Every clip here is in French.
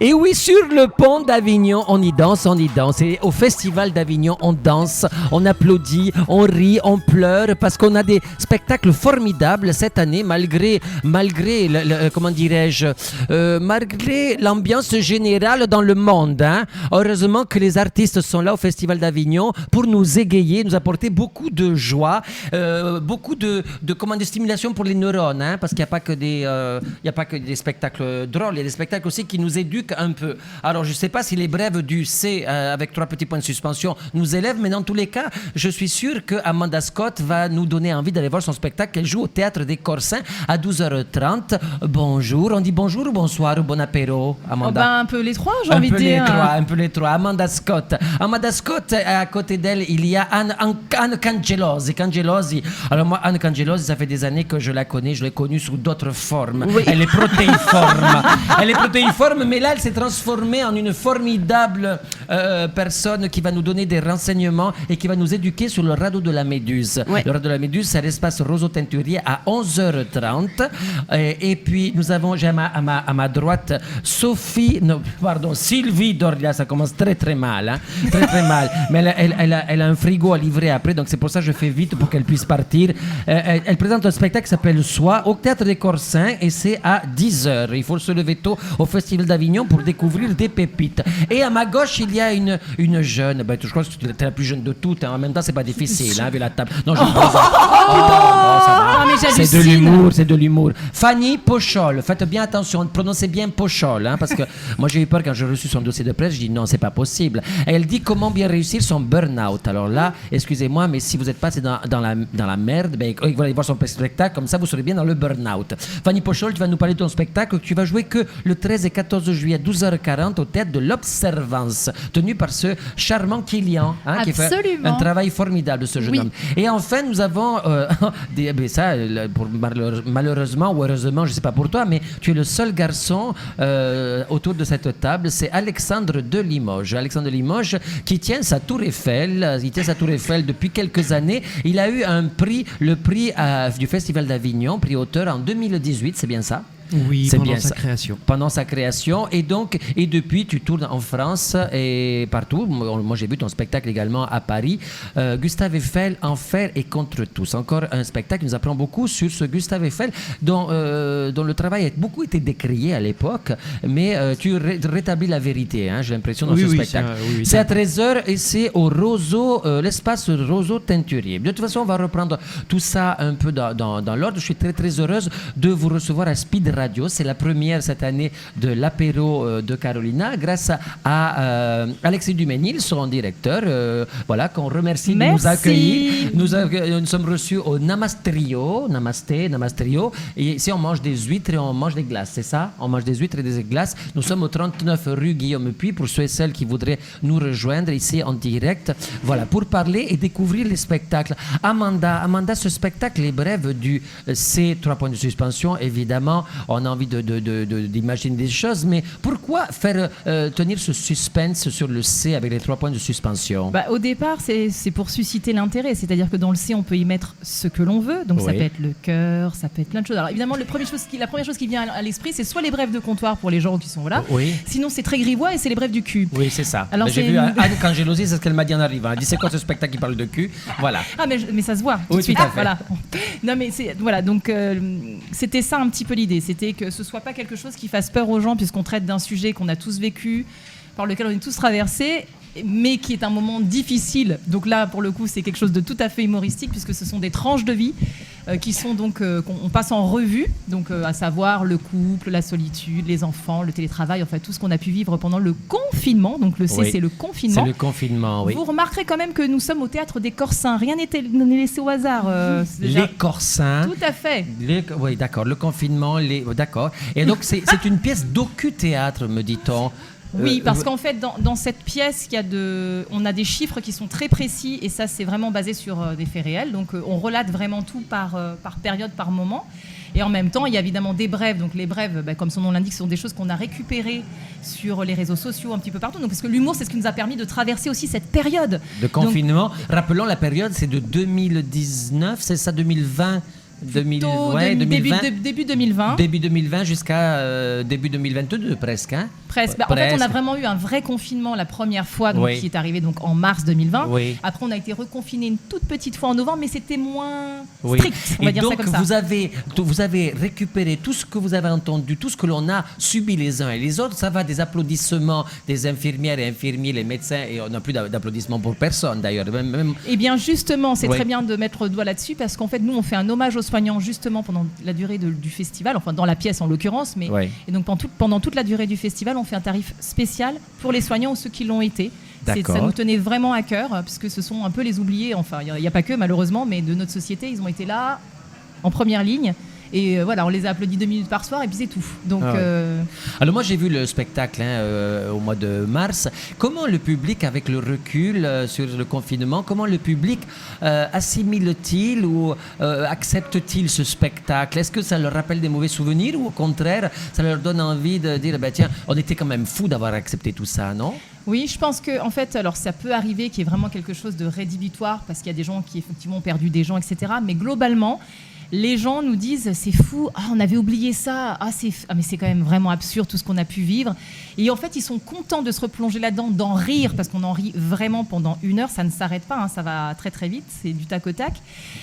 Et oui, sur le pont d'Avignon, on y danse. Et au Festival d'Avignon, on danse, on applaudit, on rit, on pleure parce qu'on a des spectacles formidables cette année, malgré comment dirais-je, malgré l'ambiance générale dans le monde. Hein. Heureusement que les artistes sont là au Festival d'Avignon pour nous égayer, nous apporter beaucoup de joie, beaucoup de stimulation pour les neurones, hein, parce qu'il n'y a pas que des spectacles drôles, il y a des spectacles aussi qui nous éduquent un peu. Alors, je ne sais pas si les brèves du C avec 3 petits points de suspension nous élèvent, mais dans tous les cas, je suis sûr que Amanda Scott va nous donner envie d'aller voir son spectacle qu'elle joue au Théâtre des Corsins à 12h30. Bonjour, on dit bonjour ou bonsoir ou bon apéro, Amanda? Un peu les trois, j'ai envie de dire. Un peu les trois. Amanda Scott, à côté d'elle, il y a Anne Cangelosi. Alors moi, Anne Cangelosi, ça fait des années que je la connais, je l'ai connue sous d'autres formes. Oui. Elle est protéiforme, mais là, elle s'est transformée en une formidable personne qui va nous donner des renseignements et qui va nous éduquer sur le radeau de la Méduse. Ouais. Le radeau de la Méduse, c'est à l'espace Roseau Teinturier à 11h30. Et puis, j'ai à ma droite Sylvie Dorlia. Ça commence très, très mal. Hein? Très, très mal. Mais elle a un frigo à livrer après, donc c'est pour ça que je fais vite pour qu'elle puisse partir. Elle présente un spectacle qui s'appelle Soi au Théâtre des Corsins et c'est à 10h. Il faut se lever tôt au Festival d'Avignon pour découvrir des pépites. Et à ma gauche, il y a une jeune. Je crois que tu es la plus jeune de toutes. Hein. En même temps, c'est pas difficile, hein, vu la table. Non, je c'est de l'humour. Fanny Pochol. Faites bien attention, prononcez bien Pochol, hein, parce que moi j'ai eu peur quand j'ai reçu son dossier de presse. Je dis non, c'est pas possible. Et elle dit comment bien réussir son burn-out. Alors là, excusez-moi, mais si vous êtes passé dans la merde, vous allez voir son spectacle, comme ça vous serez bien dans le burn-out. Fanny Pochol, tu vas nous parler de ton spectacle que tu vas jouer que le 13 et 14 juillet à 12h40 au Théâtre de l'Observance, tenu par ce charmant Kylian, hein, qui fait un travail formidable, ce jeune homme. Et enfin, nous avons, malheureusement ou heureusement, je ne sais pas pour toi, mais tu es le seul garçon autour de cette table, c'est Alexandre de Limoges. Alexandre de Limoges qui tient sa tour Eiffel, depuis quelques années. Il a eu le prix du Festival d'Avignon, prix auteur en 2018, c'est bien ça? Oui, c'est pendant bien sa ça. création. Pendant sa création. Et depuis, tu tournes en France et partout. Moi, j'ai vu ton spectacle également à Paris. Gustave Eiffel, Enfer et contre tous. Encore un spectacle qui nous apprend beaucoup sur ce Gustave Eiffel, dont le travail a beaucoup été décrié à l'époque. Mais tu rétablis la vérité, hein, j'ai l'impression, dans ce spectacle. C'est à 13h et c'est au Roseau, l'espace Roseau Teinturier. De toute façon, on va reprendre tout ça un peu dans l'ordre. Je suis très, très heureuse de vous recevoir à Speed Radio. C'est la première cette année de l'apéro de Carolina, grâce à Alexis Duménil, son directeur, qu'on remercie de nous accueillir. Nous sommes reçus au Namastrio. Et ici, on mange des huîtres et on mange des glaces, c'est ça? On mange des huîtres et des glaces. Nous sommes au 39 rue Guillaume Puy, pour ceux et celles qui voudraient nous rejoindre ici en direct. Voilà, pour parler et découvrir les spectacles. Amanda, ce spectacle, les brèves du C, 3 points de suspension, évidemment, on a envie d'imaginer des choses, mais pourquoi faire tenir ce suspense sur le C avec les 3 points de suspension? Au départ, c'est pour susciter l'intérêt, c'est-à-dire que dans le C, on peut y mettre ce que l'on veut, donc ça peut être le cœur, ça peut être plein de choses. Alors évidemment, la première chose qui vient à l'esprit, c'est soit les brèves de comptoir pour les gens qui sont là, sinon c'est très grivois et c'est les brèves du cul. Oui, c'est ça. Alors, j'ai vu Anne Cangelosi, c'est ce qu'elle m'a dit en arrivant. Elle dit c'est quoi ce spectacle qui parle de cul? Voilà. Ah mais ça se voit tout de suite. Voilà. Non mais donc c'était ça un petit peu l'idée, c'était que ce soit pas quelque chose qui fasse peur aux gens, puisqu'on traite d'un sujet qu'on a tous vécu, par lequel on est tous traversés, mais qui est un moment difficile. Donc là, pour le coup, c'est quelque chose de tout à fait humoristique, puisque ce sont des tranches de vie qui sont donc qu'on passe en revue, donc à savoir le couple, la solitude, les enfants, le télétravail, enfin tout ce qu'on a pu vivre pendant le confinement. Donc le C, c'est le confinement. C'est le confinement, oui. Vous remarquerez quand même que nous sommes au Théâtre des Corsins. Rien n'était laissé au hasard. Les Corsins. Tout à fait. Oui, d'accord. Le confinement, d'accord. Et donc c'est une pièce docu-théâtre, me dit-on. Oui, parce qu'en fait, dans cette pièce, on a des chiffres qui sont très précis, et ça, c'est vraiment basé sur des faits réels. Donc, on relate vraiment tout par période, par moment. Et en même temps, il y a évidemment des brèves. Donc, les brèves, comme son nom l'indique, ce sont des choses qu'on a récupérées sur les réseaux sociaux, un petit peu partout. Donc, parce que l'humour, c'est ce qui nous a permis de traverser aussi cette période de confinement. Rappelons, la période, c'est de 2019, c'est ça, 2020 Début 2020. Début 2020 jusqu'à début 2022 presque. Hein? Presque. En fait, on a vraiment eu un vrai confinement la première fois, donc, qui est arrivé donc, en mars 2020. Oui. Après, on a été reconfiné une toute petite fois en novembre, mais c'était moins strict, on va dire donc, ça comme ça. Vous avez récupéré tout ce que vous avez entendu, tout ce que l'on a subi les uns et les autres. Ça va des applaudissements des infirmières et infirmiers, les médecins, et on n'a plus d'applaudissements pour personne d'ailleurs. Eh bien, justement, c'est très bien de mettre le doigt là-dessus, parce qu'en fait, nous, on fait un hommage aux soignants justement pendant la durée du festival, enfin dans la pièce en l'occurrence, mais et donc pendant toute la durée du festival, on fait un tarif spécial pour les soignants ou ceux qui l'ont été. Ça nous tenait vraiment à cœur, parce que ce sont un peu les oubliés, enfin il n'y a pas que malheureusement, mais de notre société, ils ont été là en première ligne. Et voilà, on les a applaudis 2 minutes par soir et puis c'est tout. Donc, Alors moi j'ai vu le spectacle au mois de mars. Comment le public, avec le recul sur le confinement, comment le public assimile-t-il ou accepte-t-il ce spectacle? Est-ce que ça leur rappelle des mauvais souvenirs ou au contraire ça leur donne envie de dire tiens, on était quand même fous d'avoir accepté tout ça, non? Oui, je pense que en fait, alors ça peut arriver qu'il y ait vraiment quelque chose de rédhibitoire parce qu'il y a des gens qui effectivement ont perdu des gens, etc. Mais globalement, les gens nous disent c'est fou, on avait oublié ça, mais c'est quand même vraiment absurde tout ce qu'on a pu vivre. Et en fait, ils sont contents de se replonger là-dedans, d'en rire, parce qu'on en rit vraiment pendant 1 heure, ça ne s'arrête pas, ça va très très vite, c'est du tac au tac.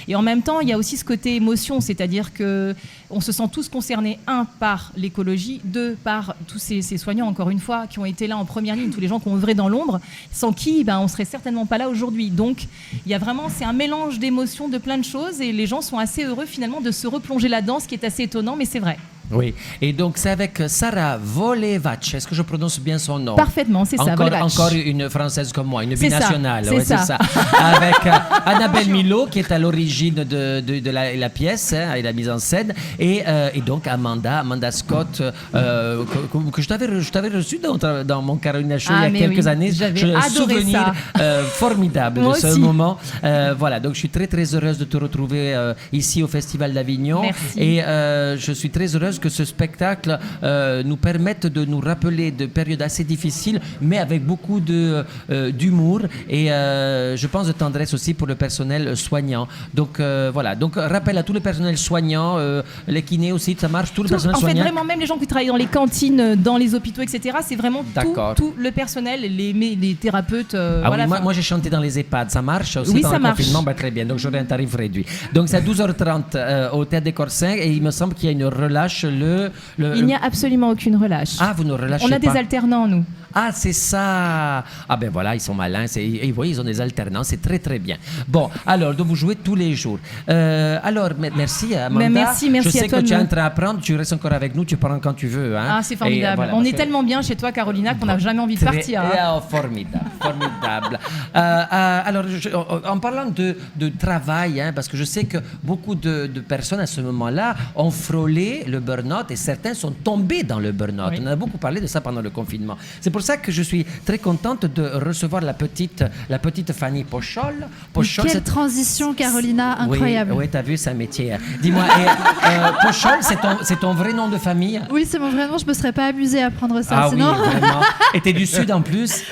Et en même temps, il y a aussi ce côté émotion, c'est-à-dire qu'on se sent tous concernés, 1, par l'écologie, 2, par tous ces soignants, encore une fois, qui ont été là en première ligne, tous les gens qui ont œuvré dans l'ombre, sans qui on ne serait certainement pas là aujourd'hui. Donc, il y a vraiment, c'est un mélange d'émotions, de plein de choses, et les gens sont assez heureux finalement de se replonger là-dedans, ce qui est assez étonnant, mais c'est vrai. Oui, et donc c'est avec Sara Volevac, est-ce que je prononce bien son nom? Parfaitement, c'est ça, Volevac. Encore une française comme moi, une c'est binationale. C'est ça. Avec Annabelle Milo, qui est à l'origine de la pièce et la mise en scène, et donc Amanda Scott, que je t'avais reçue dans mon Carolina Show il y a quelques années. J'avais adoré souvenir formidable moi de ce aussi. moment. Voilà, donc je suis très très heureuse de te retrouver ici au Festival d'Avignon. Merci. Et je suis très heureuse que ce spectacle nous permette de nous rappeler de périodes assez difficiles, mais avec beaucoup d'humour et je pense de tendresse aussi pour le personnel soignant. Donc voilà, donc rappel à tout le personnel soignant, les kinés aussi, ça marche, tout le personnel soignant. En fait, vraiment, même les gens qui travaillent dans les cantines, dans les hôpitaux, etc., c'est vraiment tout le personnel, les thérapeutes. Moi j'ai chanté dans les EHPAD, ça marche aussi oui, dans ça le marche. confinement, très bien, donc j'aurai un tarif réduit. Donc c'est à 12h30 au Théâtre des Corsins et il me semble qu'il y a une relâche. Il n'y a absolument aucune relâche. Ah, vous ne relâchez pas. On a des alternants, nous. Ah, c'est ça. Ah ben voilà, ils sont malins. Et vous voyez, ils ont des alternants, c'est très très bien. Bon, alors, donc vous jouez tous les jours. Alors, merci Amanda. Merci Je sais à toi. que tu as un train à prendre, tu restes encore avec nous, tu prends quand tu veux. Hein. Ah, c'est formidable. Voilà, on est tellement bien chez toi, Carolina, qu'on n'a jamais envie de partir. Hein. Formidable. Alors, en parlant de travail, hein, parce que je sais que beaucoup de personnes à ce moment-là ont frôlé le burn-out et certains sont tombés dans le burn-out. Oui. On a beaucoup parlé de ça pendant le confinement. C'est pour ça que je suis très contente de recevoir la petite Fanny Pochol. Quelle transition, Carolina, incroyable. Oui, tu as vu, c'est un métier. Dis-moi, Pochol, c'est ton vrai nom de famille? Oui, c'est mon vrai nom, je me serais pas amusée à prendre ça. Ah sinon... oui, vraiment. Et t'es du Sud en plus?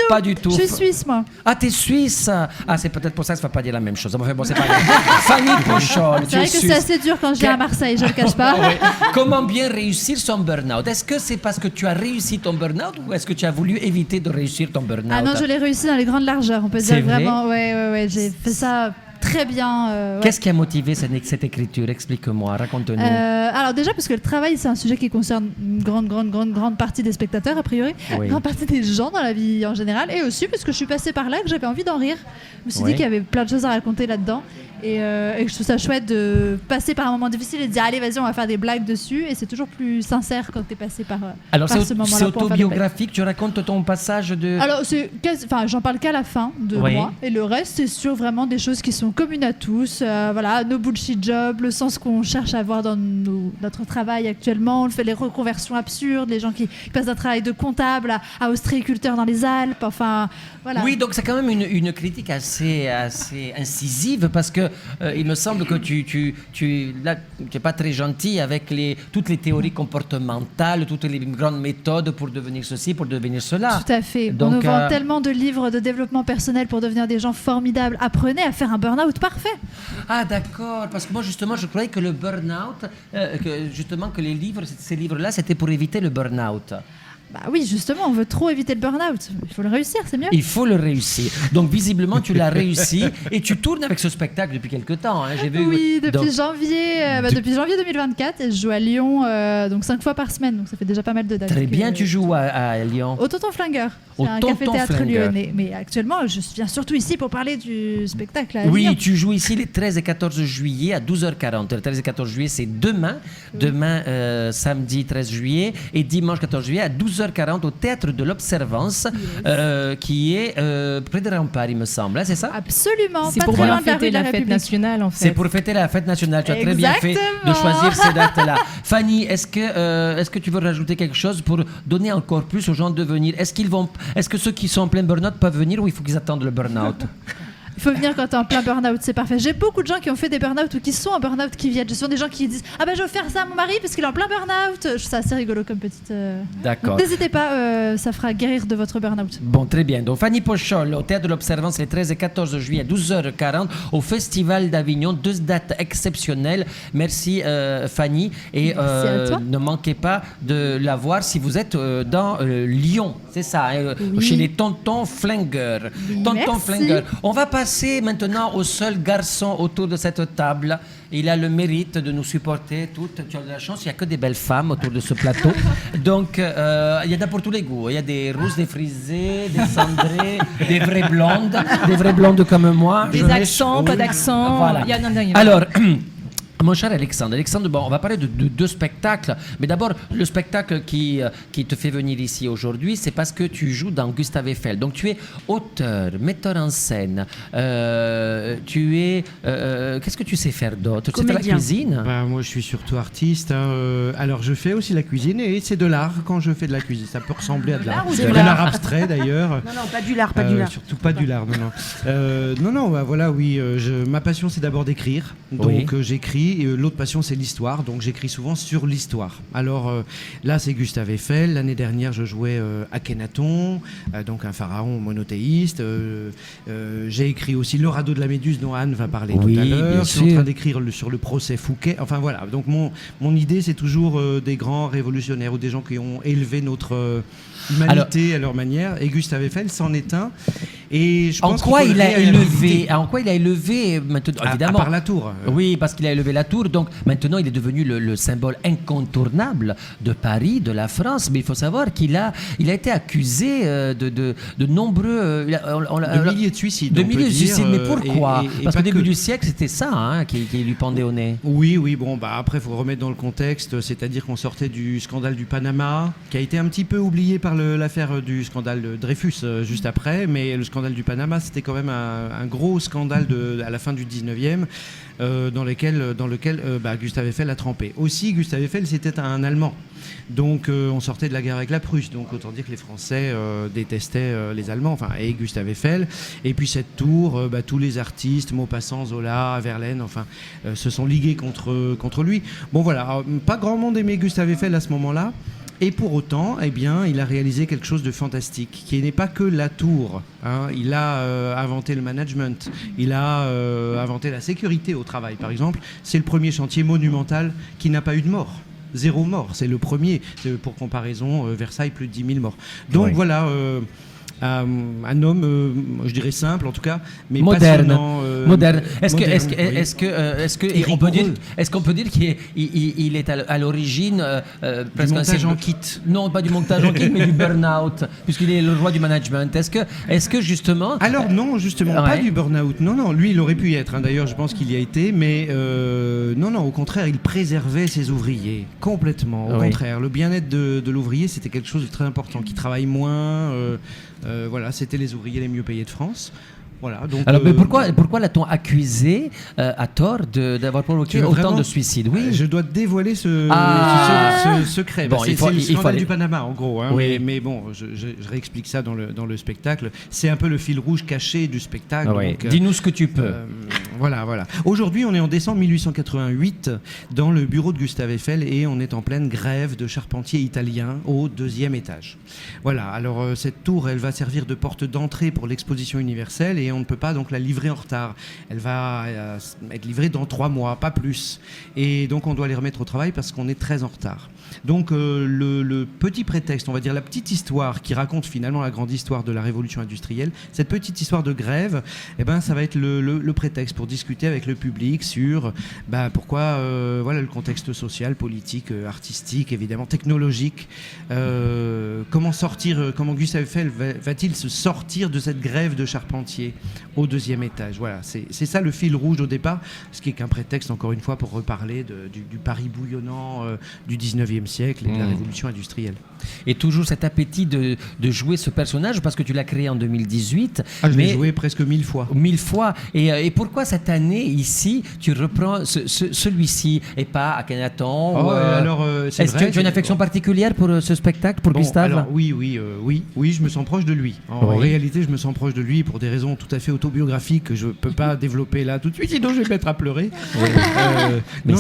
Pas du tout. Je suis suisse, moi. Ah, t'es suisse? Ah, c'est peut-être pour ça que ça ne va pas dire la même chose. Enfin, bon, c'est pas grave. Fanny Pochol, c'est vrai que c'est assez dur quand je viens à Marseille, je ne le cache pas. Oui. Comment bien réussir son burn-out? Est-ce que c'est parce que tu as réussi ton burn-out ou est-ce que tu as voulu éviter de réussir ton burn-out? Ah non, je l'ai réussi dans les grandes largeurs, on peut dire vrai? Vraiment. Ouais, j'ai fait ça très bien. Ouais. Qu'est-ce qui a motivé cette écriture? Explique-moi, raconte-nous. Alors déjà, parce que le travail, c'est un sujet qui concerne une grande partie des spectateurs, a priori, une grande partie des gens dans la vie en général, et aussi parce que je suis passée par là, que j'avais envie d'en rire. Je me suis dit qu'il y avait plein de choses à raconter là-dedans. Et je trouve ça chouette de passer par un moment difficile et de dire allez vas-y on va faire des blagues dessus, et c'est toujours plus sincère quand tu es passé par ce moment-là. C'est autobiographique, tu racontes ton passage de... Alors j'en parle qu'à la fin de moi, et le reste c'est sur vraiment des choses qui sont communes à tous, voilà, nos bullshit jobs, le sens qu'on cherche à avoir dans notre travail actuellement, on fait les reconversions absurdes, les gens qui passent d'un travail de comptable à ostréiculteur dans les Alpes, enfin voilà. Oui, donc c'est quand même une critique assez incisive, parce que il me semble que tu n'es pas très gentil avec toutes les théories comportementales, toutes les grandes méthodes pour devenir ceci, pour devenir cela. Tout à fait. Donc, on nous vend tellement de livres de développement personnel pour devenir des gens formidables. Apprenez à faire un burn-out burn-out parfait. Ah d'accord, parce que moi justement je croyais que le burn-out, que les livres, ces livres-là, c'était pour éviter le burn-out. Bah oui, justement, on veut trop éviter le burn-out. Il faut le réussir, c'est mieux. Il faut le réussir. Donc visiblement, tu l'as réussi et tu tournes avec ce spectacle depuis quelque temps. Hein. J'ai vu. Oui, depuis janvier 2024, et je joue à Lyon donc 5 fois par semaine, donc ça fait déjà pas mal de dates. Très bien, tu joues à Lyon. Au Tonton Flingueur, c'est un café-théâtre lyonnais. Mais actuellement, je viens surtout ici pour parler du spectacle à Lyon. Oui, tu joues ici les 13 et 14 juillet à 12h40. Le 13 et 14 juillet, c'est demain. Demain, samedi 13 juillet et dimanche 14 juillet à 12h40 au Théâtre de l'Observance, qui est près de Rempart, il me semble. Hein, c'est ça? Absolument. C'est pour fêter la fête nationale, en fait. C'est pour fêter la fête nationale. Tu as très bien fait de choisir ces dates-là. Fanny, est-ce que tu veux rajouter quelque chose pour donner encore plus aux gens de venir? Est-ce que ceux qui sont en plein burn-out peuvent venir ou il faut qu'ils attendent le burn-out? Il faut venir quand t'es en plein burn-out, c'est parfait. J'ai beaucoup de gens qui ont fait des burn-out ou qui sont en burn-out qui viennent. Je suis des gens qui disent « Ah ben je veux faire ça à mon mari parce qu'il est en plein burn-out ». Je trouve ça assez rigolo comme petite... D'accord. Donc n'hésitez pas, ça fera guérir de votre burn-out. Bon, très bien. Donc Fanny Pochol, au Théâtre de l'Observance, les 13 et 14 juillet à 12h40 au Festival d'Avignon. 2 dates exceptionnelles. Merci Fanny. Et ne manquez pas de la voir si vous êtes dans Lyon. C'est ça, chez les Tontons Flingueurs. Tonton Flingueur. On va passer maintenant au seul garçon autour de cette table. Il a le mérite de nous supporter toutes. Tu as de la chance, il n'y a que des belles femmes autour de ce plateau. Donc, il y en a pour tous les goûts. Il y a des rousses, des frisées, des cendrées, des vraies blondes comme moi. Des accents, pas d'accent. Voilà. Alors... Mon cher Alexandre, bon, on va parler de 2 spectacles, mais d'abord, le spectacle qui te fait venir ici aujourd'hui, c'est parce que tu joues dans Gustave Eiffel. Donc tu es auteur, metteur en scène, qu'est-ce que tu sais faire d'autre? Tu sais faire la cuisine? Moi, je suis surtout artiste. Alors, je fais aussi la cuisine et c'est de l'art quand je fais de la cuisine. Ça peut ressembler à de l'art. De l'art abstrait d'ailleurs. Non, pas du lard, Surtout pas du lard, non. Voilà, oui. Ma passion, c'est d'abord d'écrire. Donc, j'écris. Et l'autre passion, c'est l'histoire. Donc, j'écris souvent sur l'histoire. Alors, là, c'est Gustave Eiffel. L'année dernière, je jouais Akhenaton, donc un pharaon monothéiste. J'ai écrit aussi Le radeau de la Méduse, dont Anne va parler tout à l'heure. Je suis en train d'écrire sur le procès Fouquet. Enfin, voilà. Donc, mon idée, c'est toujours des grands révolutionnaires ou des gens qui ont élevé notre humanité à leur manière. Et Gustave Eiffel c'en est un. Et je pense en quoi il a élevé maintenant, évidemment. À part la tour. Oui, parce qu'il a élevé la tour. Donc maintenant, il est devenu le symbole incontournable de Paris, de la France. Mais il faut savoir qu'il a été accusé de nombreux... de milliers de suicides. De milliers de suicides. Mais pourquoi? Parce qu'au début du siècle, c'était ça qui lui pendait au nez. Oui. Bon, après, il faut remettre dans le contexte. C'est-à-dire qu'on sortait du scandale du Panama, qui a été un petit peu oublié par l'affaire du scandale de Dreyfus juste après. Mais le scandale du Panama, c'était quand même un gros scandale à la fin du 19e dans lequel Gustave Eiffel a trempé. Aussi, Gustave Eiffel, c'était un Allemand. Donc, on sortait de la guerre avec la Prusse. Donc, autant dire que les Français détestaient les Allemands, et Gustave Eiffel. Et puis, cette tour, tous les artistes, Maupassant, Zola, Verlaine, se sont ligués contre lui. Bon, voilà. Alors, pas grand monde aimait Gustave Eiffel à ce moment-là. Et pour autant, il a réalisé quelque chose de fantastique, qui n'est pas que la tour. Il a inventé le management, il a inventé la sécurité au travail, par exemple. C'est le premier chantier monumental qui n'a pas eu de mort. 0 mort, c'est le premier. Pour comparaison, Versailles, plus de 10 000 morts. Donc voilà... un homme, je dirais simple en tout cas, mais moderne. Moderne. Est-ce qu'on peut dire qu'il est à l'origine du montage en kit? Non, pas du montage en kit, mais du burn-out, puisqu'il est le roi du management. Est-ce que justement? Alors non, justement pas du burn-out. Non, lui il aurait pu y être. D'ailleurs, je pense qu'il y a été, mais non, au contraire, il préservait ses ouvriers complètement. Au contraire, le bien-être de l'ouvrier, c'était quelque chose de très important, qui travaille moins. Voilà, c'était les ouvriers les mieux payés de France. Voilà, donc, alors, mais pourquoi l'a-t-on accusé à tort d'avoir provoqué autant de suicides? Oui. Je dois dévoiler ce secret. Bon, c'est le scandale du Panama, en gros. Oui. Mais bon, je réexplique ça dans le spectacle. C'est un peu le fil rouge caché du spectacle. Donc, dis-nous ce que tu peux. Voilà. Aujourd'hui, on est en décembre 1888 dans le bureau de Gustave Eiffel et on est en pleine grève de charpentiers italiens au 2e étage. Voilà, alors cette tour, elle va servir de porte d'entrée pour l'exposition universelle et on ne peut pas donc la livrer en retard. Elle va être livrée dans 3 mois, pas plus. Et donc on doit les remettre au travail parce qu'on est très en retard. Donc le petit prétexte, on va dire la petite histoire qui raconte finalement la grande histoire de la révolution industrielle, cette petite histoire de grève, ça va être le prétexte pour discuter avec le public sur pourquoi le contexte social, politique, artistique, évidemment technologique, comment Gustave Eiffel va-t-il se sortir de cette grève de charpentiers au 2e étage. Voilà, c'est ça le fil rouge au départ, ce qui est qu'un prétexte encore une fois pour reparler du Paris bouillonnant du 19e siècle et de la révolution industrielle. Et toujours cet appétit de jouer ce personnage parce que tu l'as créé en 2018. Je l'ai joué presque 1000 fois. 1000 fois. Et pourquoi cette année, ici, tu reprends celui-ci et pas Akhenaton Est-ce que tu as une affection particulière pour ce spectacle, pour Gustave? Alors, oui, je me sens proche de lui. En réalité, je me sens proche de lui pour des raisons tout à fait autobiographiques que je ne peux pas développer là tout de suite, sinon je vais me mettre à pleurer. Mais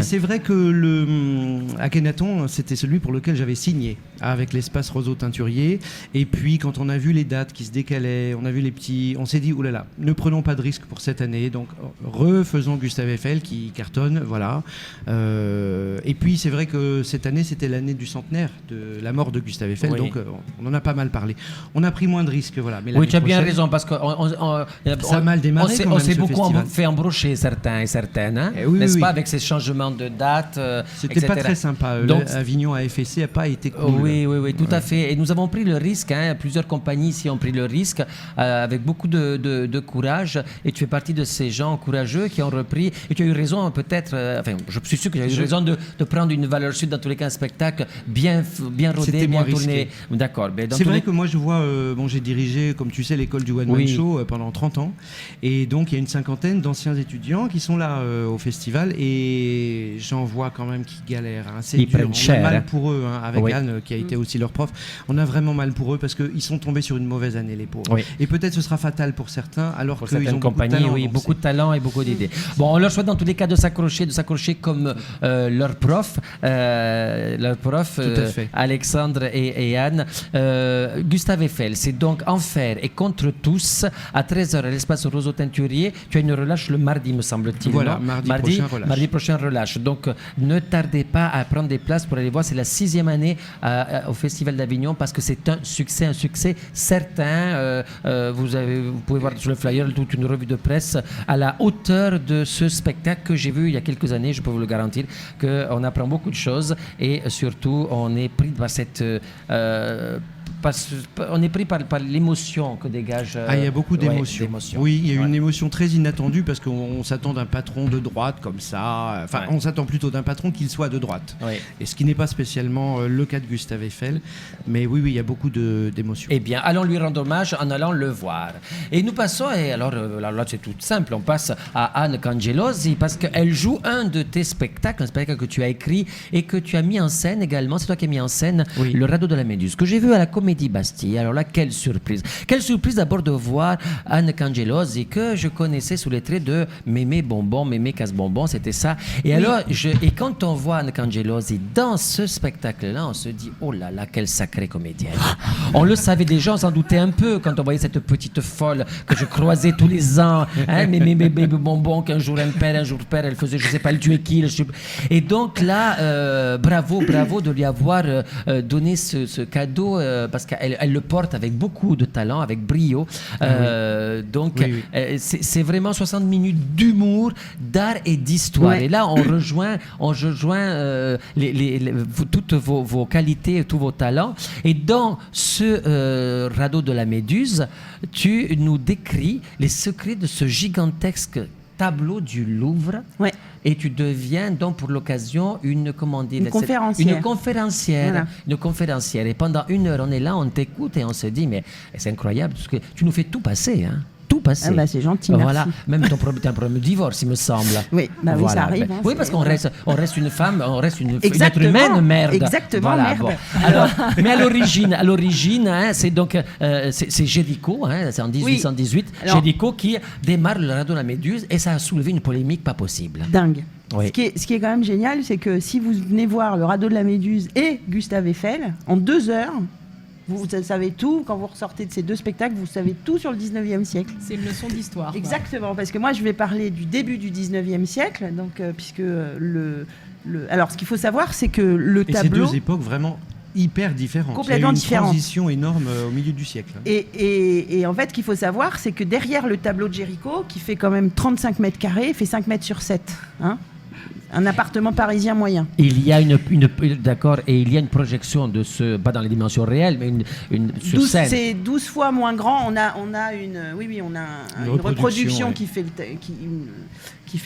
c'est vrai que Akhenaton, c'était celui pour lequel j'avais signé avec l'espace Roseau Teinturier. Et puis, quand on a vu les dates qui se décalaient, on a vu les petits, on s'est dit, oulala, ne prenons pas de risque pour cette année. Donc, refaisons Gustave Eiffel qui cartonne, voilà. Et puis, c'est vrai que cette année, c'était l'année du centenaire de la mort de Gustave Eiffel. Donc, on en a pas mal parlé. On a pris moins de risques, voilà. Mais tu as bien raison, parce que ça a mal démarré. On s'est beaucoup fait embrocher certains et certaines, hein, n'est-ce pas, avec ces changements de date, C'était pas très sympa. Donc, Avignon à FSC n'a pas été cool. Oui, tout à fait. Et nous avons pris le risque, plusieurs compagnies ici ont pris le risque avec beaucoup de courage. Et tu fais partie de ces gens courageux qui ont repris. Et tu as eu raison, peut-être. Je suis sûr que tu as eu raison de prendre une valeur sûre, dans tous les cas, un spectacle bien rodé, bien tourné. D'accord. C'est vrai que moi, je vois. J'ai dirigé, comme tu sais, l'école du One Man Show pendant 30 ans. Et donc, il y a une 50aine d'anciens étudiants qui sont là au festival. Et j'en vois quand même qui galèrent. C'est dur. On a mal pour eux, avec Anne, qui a été aussi leur prof. On a vraiment mal pour eux parce qu'ils sont tombés sur une mauvaise année, les pauvres. Et peut-être ce sera fatal pour certains, alors pour qu'ils ont beaucoup de talent et beaucoup d'idées. Bon, on leur souhaite dans tous les cas de s'accrocher comme leur prof, Alexandre et Anne. Gustave Eiffel, c'est donc Enfer et contre tous à 13h à l'espace Roseau Teinturier. Tu as une relâche le mardi, me semble-t-il. Voilà, mardi prochain relâche. Donc ne tardez pas à prendre des places pour aller voir. C'est la 6e année au Festival d'Avignon parce que c'est un succès certain. Vous pouvez voir sur le flyer toute une revue de presse à la hauteur de ce spectacle que j'ai vu il y a quelques années. Je peux vous le garantir qu'on apprend beaucoup de choses et surtout on est pris par cette on est pris par l'émotion que dégage. Il y a beaucoup d'émotions. Oui, il y a une émotion très inattendue parce qu'on s'attend d'un patron de droite comme ça. On s'attend plutôt d'un patron qu'il soit de droite. Et ce qui n'est pas spécialement le cas de Gustave Eiffel. Mais oui, il y a beaucoup d'émotions. Eh bien, allons lui rendre hommage en allant le voir. Et nous passons, et alors là c'est tout simple, on passe à Anne Cangelosi parce qu'elle joue un de tes spectacles, un spectacle que tu as écrit et que tu as mis en scène également. C'est toi qui as mis en scène Le Radeau de la Méduse, que j'ai vu à la Comédie Bastille. Alors là, quelle surprise d'abord de voir Anne Cangelosi que je connaissais sous les traits de Mémé Bonbon, Mémé Casse-Bonbon, c'était ça. Et alors, et quand on voit Anne Cangelosi dans ce spectacle-là, on se dit, oh là là, quelle sacrée comédienne. On le savait déjà, on s'en doutait un peu quand on voyait cette petite folle que je croisais tous les ans, Mémé Bonbon, qu'un jour elle perd, un jour perd, elle faisait, je sais pas, elle tuait qui. Et donc là, bravo de lui avoir donné ce cadeau parce qu'elle le porte avec beaucoup de talent, avec brio. Donc, c'est vraiment 60 minutes d'humour, d'art et d'histoire. Et là, on rejoint toutes vos qualités, tous vos talents. Et dans ce radeau de la Méduse, tu nous décris les secrets de ce gigantesque tableau du Louvre. Et tu deviens donc pour l'occasion une conférencière. Et pendant 1 heure, on est là, on t'écoute et on se dit, mais c'est incroyable, parce que tu nous fais tout passer, tout passé. C'est gentil, Voilà. merci. Même t'as un problème de divorce, il me semble. Oui, oui, ça arrive. Oui, parce qu'on reste une femme, on reste une être Exactement. humaine, merde. Exactement, merde. Bon. Alors, mais à l'origine, hein, c'est donc c'est Géricault, hein, c'est en 1818, Géricault qui démarre le radeau de la Méduse et ça a soulevé une polémique pas possible. Dingue. Oui. Ce qui est quand même génial, c'est que si vous venez voir le radeau de la Méduse et Gustave Eiffel, en 2 heures, vous savez tout. Quand vous ressortez de ces 2 spectacles, vous savez tout sur le 19e siècle. C'est une leçon d'histoire. Exactement, parce que moi, je vais parler du début du 19e siècle, donc, puisque alors, ce qu'il faut savoir, c'est que le tableau... C'est 2 époques vraiment hyper différentes. Complètement différentes. Il y a eu une transition énorme au milieu du siècle. Et en fait, ce qu'il faut savoir, c'est que derrière le tableau de Géricault, qui fait quand même 35 mètres carrés, fait 5 mètres sur 7, hein, un appartement parisien moyen. Il y a d'accord, et il y a une projection de ce, pas dans les dimensions réelles, mais une sur scène. C'est 12 fois moins grand. On a une reproduction qui fait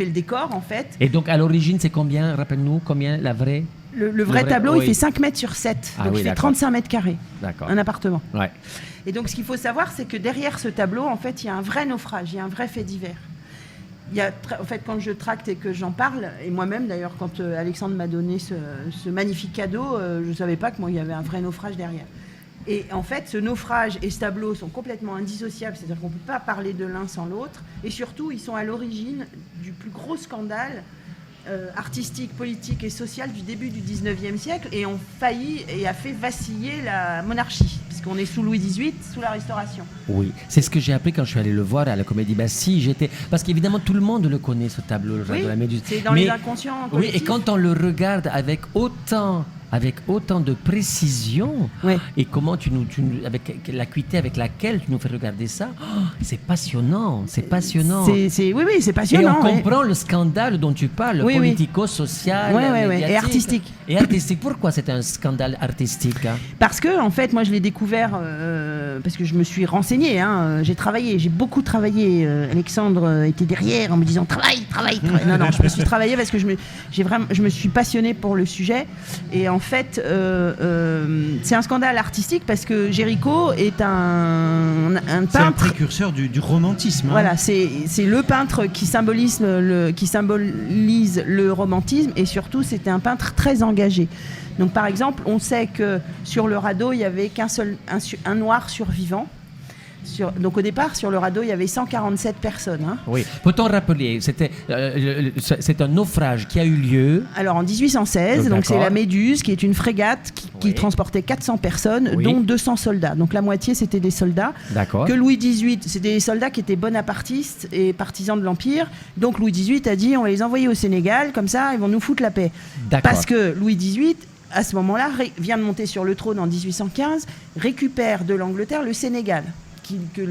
le décor, en fait. Et donc, à l'origine, c'est combien? Rappelle-nous, combien la vraie? Le vrai tableau, il fait 5 mètres sur 7. Donc, il fait 35 mètres carrés. D'accord. Un appartement. Ouais. Et donc, ce qu'il faut savoir, c'est que derrière ce tableau, en fait, il y a un vrai naufrage, il y a un vrai fait divers. En fait, quand je tracte et que j'en parle, et moi-même d'ailleurs, quand Alexandre m'a donné ce magnifique cadeau, je ne savais pas qu'il y avait un vrai naufrage derrière. Et en fait, ce naufrage et ce tableau sont complètement indissociables, c'est-à-dire qu'on ne peut pas parler de l'un sans l'autre. Et surtout, ils sont à l'origine du plus gros scandale artistique, politique et social du début du 19e siècle et ont failli et a fait vaciller la monarchie, puisqu'on est sous Louis XVIII, sous la Restauration. Oui, c'est ce que j'ai appris quand je suis allé le voir à la Comédie Bastille. Parce qu'évidemment, tout le monde le connaît, ce tableau, le radeau de la Méduse. C'est dans les inconscients collectifs. Oui, et quand on le regarde avec autant de précision, et comment avec l'acuité avec laquelle tu nous fais regarder ça, c'est passionnant, c'est passionnant. Oui, c'est passionnant. Et on comprend le scandale dont tu parles, politico-social, médiatique. Et artistique. Et artistique. Pourquoi c'est un scandale artistique, hein? Parce que, en fait, moi, je l'ai découvert parce que je me suis renseignée. J'ai beaucoup travaillé. Alexandre était derrière en me disant travaille. Non, je me suis travaillé parce que je me suis passionnée pour le sujet. Et en fait, c'est un scandale artistique parce que Géricault est un peintre. C'est un précurseur du romantisme. Voilà, c'est le peintre qui symbolise le romantisme et surtout, c'était un peintre très engagé. Donc, par exemple, on sait que sur le radeau, il n'y avait un noir survivant. Donc au départ, sur le radeau, il y avait 147 personnes. Hein. Oui. Peut-on rappeler, c'est un naufrage qui a eu lieu. Alors en 1816, donc c'est la Méduse, qui est une frégate qui transportait 400 personnes, dont 200 soldats. Donc la moitié, c'était des soldats. D'accord. Que Louis XVIII, c'était des soldats qui étaient bonapartistes et partisans de l'Empire. Donc Louis XVIII a dit, on va les envoyer au Sénégal, comme ça, ils vont nous foutre la paix. D'accord. Parce que Louis XVIII, à ce moment-là, vient de monter sur le trône en 1815, récupère de l'Angleterre le Sénégal. Que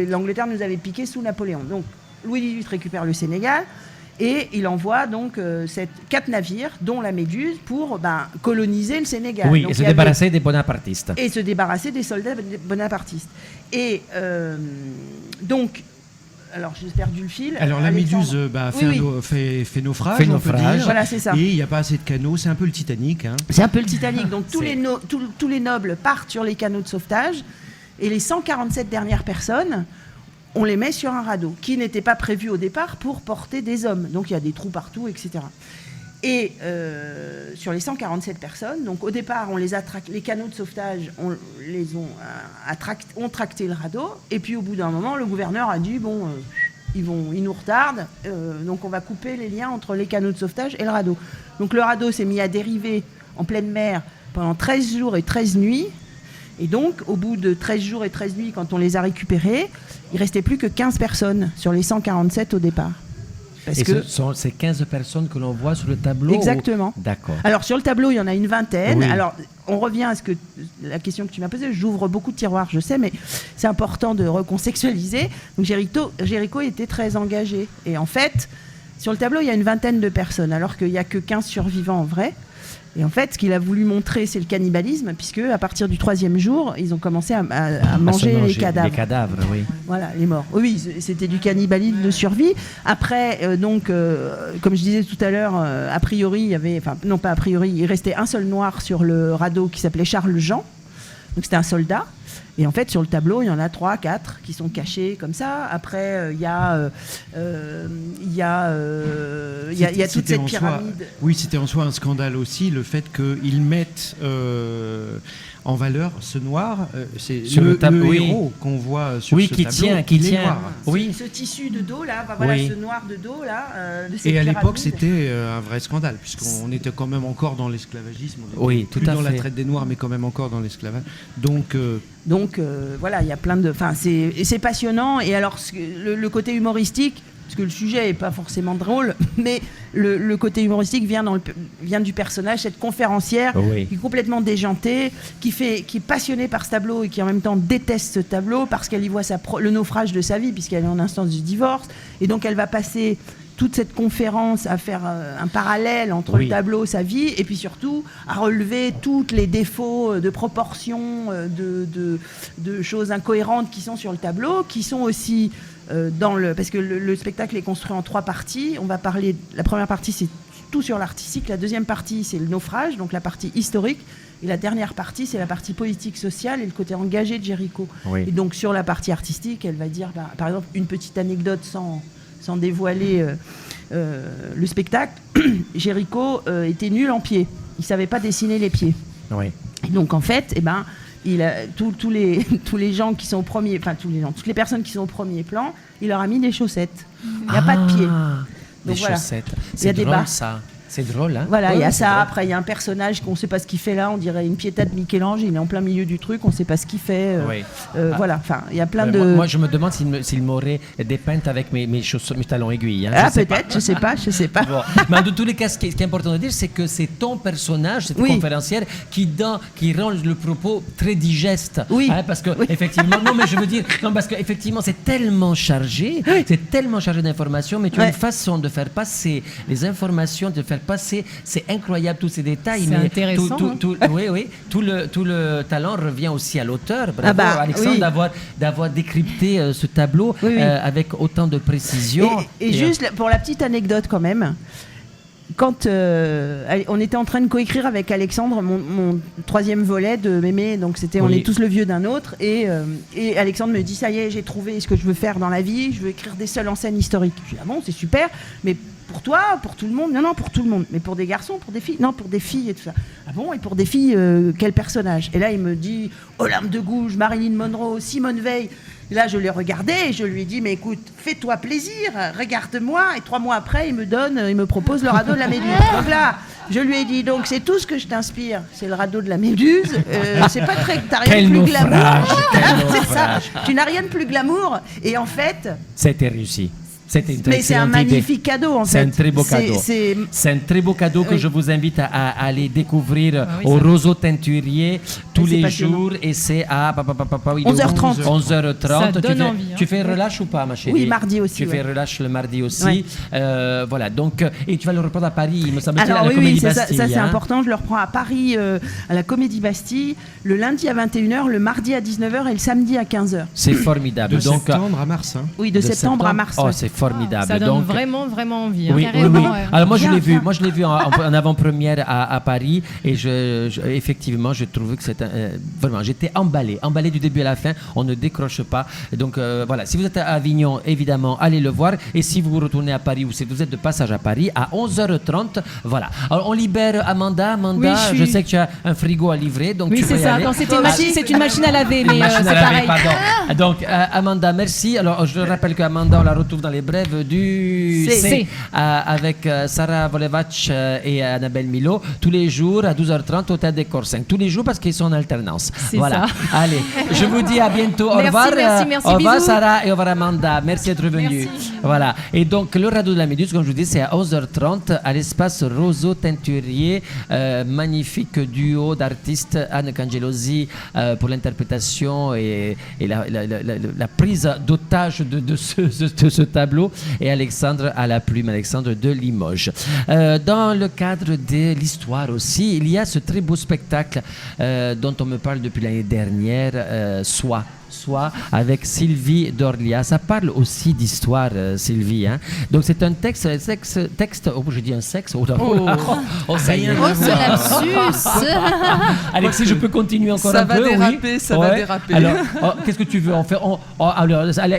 l'Angleterre nous avait piqué sous Napoléon. Donc Louis XVIII récupère le Sénégal et il envoie donc 4 navires, dont la Méduse, pour coloniser le Sénégal. Oui, donc, et se débarrasser des bonapartistes. Et se débarrasser des soldats bonapartistes. Et donc, alors j'ai perdu le fil. Alors la Méduse fait naufrage, on peut dire. Voilà, c'est ça. Et il n'y a pas assez de canaux, c'est un peu le Titanic. Hein. C'est un peu le Titanic. Donc tous les nobles partent sur les canaux de sauvetage. Et les 147 dernières personnes, on les met sur un radeau qui n'était pas prévu au départ pour porter des hommes. Donc il y a des trous partout, etc. Et sur les 147 personnes, donc au départ, les canaux de sauvetage ont tracté le radeau. Et puis au bout d'un moment, le gouverneur a dit ils nous retardent, donc on va couper les liens entre les canaux de sauvetage et le radeau. Donc le radeau s'est mis à dériver en pleine mer pendant 13 jours et 13 nuits. Et donc, au bout de 13 jours et 13 nuits, quand on les a récupérés, il ne restait plus que 15 personnes sur les 147 au départ. Ce sont ces 15 personnes que l'on voit sur le tableau? Exactement. D'accord. Alors, sur le tableau, il y en a une vingtaine. Oui. Alors, on revient à la question que tu m'as posée. J'ouvre beaucoup de tiroirs, je sais, mais c'est important de recontextualiser. Donc, Géricault était très engagé. Et en fait, sur le tableau, il y a une vingtaine de personnes, alors qu'il n'y a que 15 survivants en vrai. Et en fait, ce qu'il a voulu montrer, c'est le cannibalisme, puisque à partir du 3e jour, ils ont commencé à manger les cadavres. Les cadavres, oui. Voilà, les morts. Oui, c'était du cannibalisme de survie. Après, comme je disais tout à l'heure, a priori, il restait un seul noir sur le radeau qui s'appelait Charles Jean. Donc c'était un soldat. Et en fait, sur le tableau, il y en a 3, 4 qui sont cachés comme ça. Après, il y a toute cette pyramide. Oui, c'était en soi un scandale aussi, le fait qu'ils mettent en valeur ce noir. C'est le héros qu'on voit sur ce tableau. Qui tient. Noir. Oui. Ce tissu de dos là, ce noir de dos là. De cette et à pyramide. l'époque, c'était un vrai scandale, puisqu'on était quand même encore dans l'esclavagisme. Oui, tout à fait. Dans la traite des Noirs, mais quand même encore dans l'esclavage. Donc voilà, il y a plein de. Enfin, c'est passionnant. Et alors, le côté humoristique, parce que le sujet n'est pas forcément drôle, mais le côté humoristique vient du personnage, cette conférencière qui est complètement déjantée, qui est passionnée par ce tableau et qui en même temps déteste ce tableau parce qu'elle y voit le naufrage de sa vie, puisqu'elle est en instance de divorce. Et donc, elle va passer toute cette conférence à faire un parallèle entre le tableau, sa vie, et puis surtout à relever tous les défauts de proportion, de choses incohérentes qui sont sur le tableau, qui sont aussi parce que le spectacle est construit en 3 parties. On va parler, la première partie c'est tout sur l'artistique, la deuxième partie c'est le naufrage, donc la partie historique, et la dernière partie c'est la partie politique sociale et le côté engagé de Géricault. Et donc sur la partie artistique, elle va dire par exemple une petite anecdote sans dévoiler le spectacle. Géricault était nul en pied. Il savait pas dessiner les pieds. Et donc en fait, tous les gens qui sont au premier, enfin toutes les personnes qui sont au premier plan, il leur a mis des chaussettes. Il n'y a pas de pied. Donc des chaussettes. C'est drôle ça. C'est drôle, hein. Voilà, il y a ça. Drôle. Après, il y a un personnage qu'on ne sait pas ce qu'il fait là. On dirait une Pietà de Michel-Ange. Il est en plein milieu du truc. On ne sait pas ce qu'il fait. Voilà. Enfin, il y a plein de. Moi, je me demande s'il m'aurait dépeinte avec mes talons aiguilles. Hein. Peut-être. Je sais pas. Bon. Mais dans tous les cas, ce qui est important de dire, c'est que c'est ton personnage, cette conférencière, qui rend le propos très digeste. Hein, parce que effectivement, parce qu'effectivement, c'est tellement chargé, d'informations, mais tu as une façon de faire passer les informations, de faire passer, c'est incroyable tous ces détails. C'est intéressant. Tout le talent revient aussi à l'auteur. Bravo Alexandre d'avoir décrypté ce tableau avec autant de précision. Et juste pour la petite anecdote quand même, quand on était en train de coécrire avec Alexandre mon 3e volet de Mémé, donc c'était On est tous le vieux d'un autre, et Alexandre me dit ça y est, j'ai trouvé ce que je veux faire dans la vie, je veux écrire des seuls en scène historique. Je dis bon, c'est super, mais pour toi, pour tout le monde? Non, pour tout le monde. Mais pour des garçons, pour des filles? Non, pour des filles et tout ça. Ah bon? Et pour des filles, quel personnage? Et là, il me dit Olympe de Gouges, Marilyn Monroe, Simone Veil. Et là, je l'ai regardé et je lui ai dit mais écoute, fais-toi plaisir, regarde-moi. Et 3 mois après, il me propose le radeau de la Méduse. Donc là, je lui ai dit donc c'est tout ce que je t'inspire, c'est le radeau de la Méduse. C'est pas très, t'as rien de plus glamour. C'est ça. Tu n'as rien de plus glamour. Et en fait, c'était réussi. Mais c'est un magnifique cadeau en fait. C'est un très beau cadeau. C'est un très beau cadeau que je vous invite à aller découvrir au Roseau Teinturier tous les jours. Et c'est à 11h30. 11h30. Tu fais relâche ou pas, ma chérie? Oui, mardi aussi. Tu fais relâche le mardi aussi. Voilà. Donc, et tu vas le reprendre à Paris, il me semble-t-il, à la Comédie Bastille. Ça c'est important. Je le reprends à Paris à la Comédie Bastille le lundi à 21h, le mardi à 19h et le samedi à 15h. C'est formidable. De septembre à mars. Hein. Oui, de septembre à mars. Oh, c'est formidable. Ça donne vraiment envie. Oui. Alors moi je l'ai vu en avant-première à Paris et effectivement je trouvais que c'était vraiment, j'étais emballé du début à la fin. On ne décroche pas. Et donc voilà, si vous êtes à Avignon, évidemment, allez le voir. Et si vous retournez à Paris ou si vous êtes de passage à Paris, à 11h30, voilà. Alors on libère Amanda. Je sais que tu as un frigo à livrer, donc tu peux y aller. Quand c'est une machine à laver, mais c'est pareil. Pardon. Donc Amanda, merci. Alors je rappelle qu'Amanda, on la retrouve dans les brèves du C avec Sarah Volevac et Annabelle Milo tous les jours à 12h30 au Théâtre des Corps 5. Tous les jours parce qu'ils sont en alternance. Voilà. Ça. Allez, je vous dis à bientôt. Au revoir. Merci, au revoir bisous. Sarah et au revoir Amanda. Merci d'être venue. Voilà. Et donc le radeau de la Méduse, comme je vous dis, c'est à 11h30 à l'espace Roseau Teinturier. Magnifique duo d'artistes, Anne Cangelosi pour l'interprétation et la prise d'otage de ce tableau, et Alexandre à la plume, Alexandre de Limoges. Dans le cadre de l'histoire aussi, il y a ce très beau spectacle dont dont on me parle depuis l'année dernière, Soit, avec Sylvie Dorlia. Ça parle aussi d'histoire, Sylvie. Hein. Donc c'est un texte, oh, j'ai dit un sexe, ça y est. Oh, ce lapsus. Alexis, je peux continuer encore un peu? Ça va déraper. Alors, qu'est-ce que tu veux? Alors,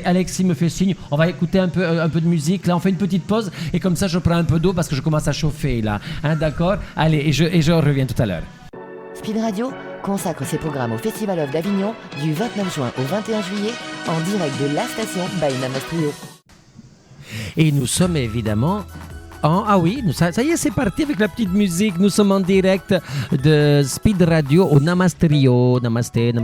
Alexis me fait signe, on va écouter un peu de musique. Là, on fait une petite pause et comme ça, je prends un peu d'eau parce que je commence à chauffer là. Hein, d'accord? Allez, et je reviens tout à l'heure. Speed Radio consacre ses programmes au Festival of d'Avignon du 29 juin au 21 juillet en direct de la station by Namas Trio. Et nous sommes évidemment ça y est, c'est parti avec la petite musique. Nous sommes en direct de Speed Radio au Namas Trio. Namasté.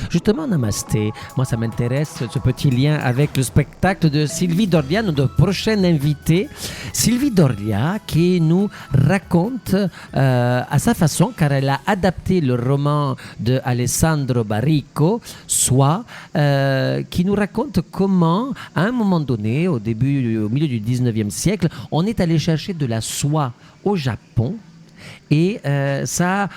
Justement, Namasté. Moi, ça m'intéresse, ce petit lien avec le spectacle de Sylvie Dorlia, notre prochaine invitée. Sylvie Dorlia qui nous raconte à sa façon, car elle a adapté le roman de Alessandro Baricco, Soit, qui nous raconte comment, à un moment donné, au milieu du 19e siècle, on est allé chercher de la soie au Japon et ça a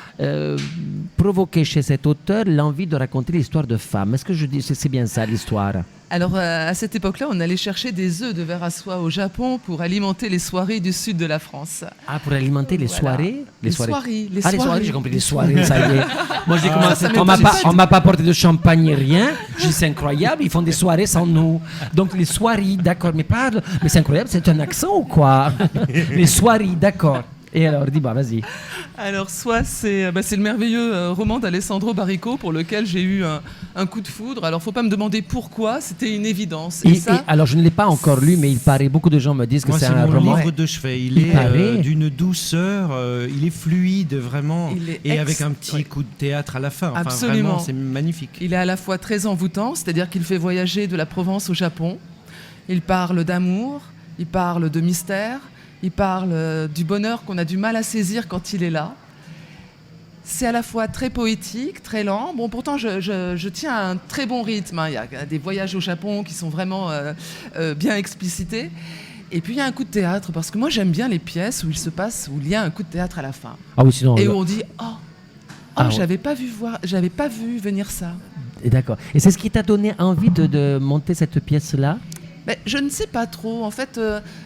provoqué chez cet auteur l'envie de raconter l'histoire de femmes. Est-ce que je dis c'est bien ça l'histoire? Alors à cette époque-là, on allait chercher des œufs de verre à soie au Japon pour alimenter les soirées du sud de la France. Ah, pour alimenter les soirées? Les soirées, j'ai compris, les soirées, ça y est. Moi, j'ai commencé, on m'a pas apporté de champagne ni rien. J'ai dit, c'est incroyable, ils font des soirées sans nous. Donc, les soirées, d'accord, mais c'est incroyable, c'est un accent ou quoi? Les soirées, d'accord. Et alors, dis-moi, vas-y. Alors, Soit, c'est le merveilleux roman d'Alessandro Baricco pour lequel j'ai eu un coup de foudre. Alors, faut pas me demander pourquoi, c'était une évidence. Alors, je ne l'ai pas encore lu, mais il paraît, beaucoup de gens me disent que c'est un roman. C'est mon livre de chevet. Il est d'une douceur, il est fluide, vraiment, avec un petit coup de théâtre à la fin. Enfin, absolument. Vraiment, c'est magnifique. Il est à la fois très envoûtant, c'est-à-dire qu'il fait voyager de la Provence au Japon. Il parle d'amour, il parle de mystère. Il parle du bonheur qu'on a du mal à saisir quand il est là. C'est à la fois très poétique, très lent. Bon, pourtant, je tiens à un très bon rythme. Hein. Il y a des voyages au Japon qui sont vraiment bien explicités. Et puis, il y a un coup de théâtre, parce que moi, j'aime bien les pièces où il y a un coup de théâtre à la fin. Ah oui, sinon, et où on dit j'avais pas vu venir ça. D'accord. Et c'est ce qui t'a donné envie de monter cette pièce-là? Je ne sais pas trop. En fait,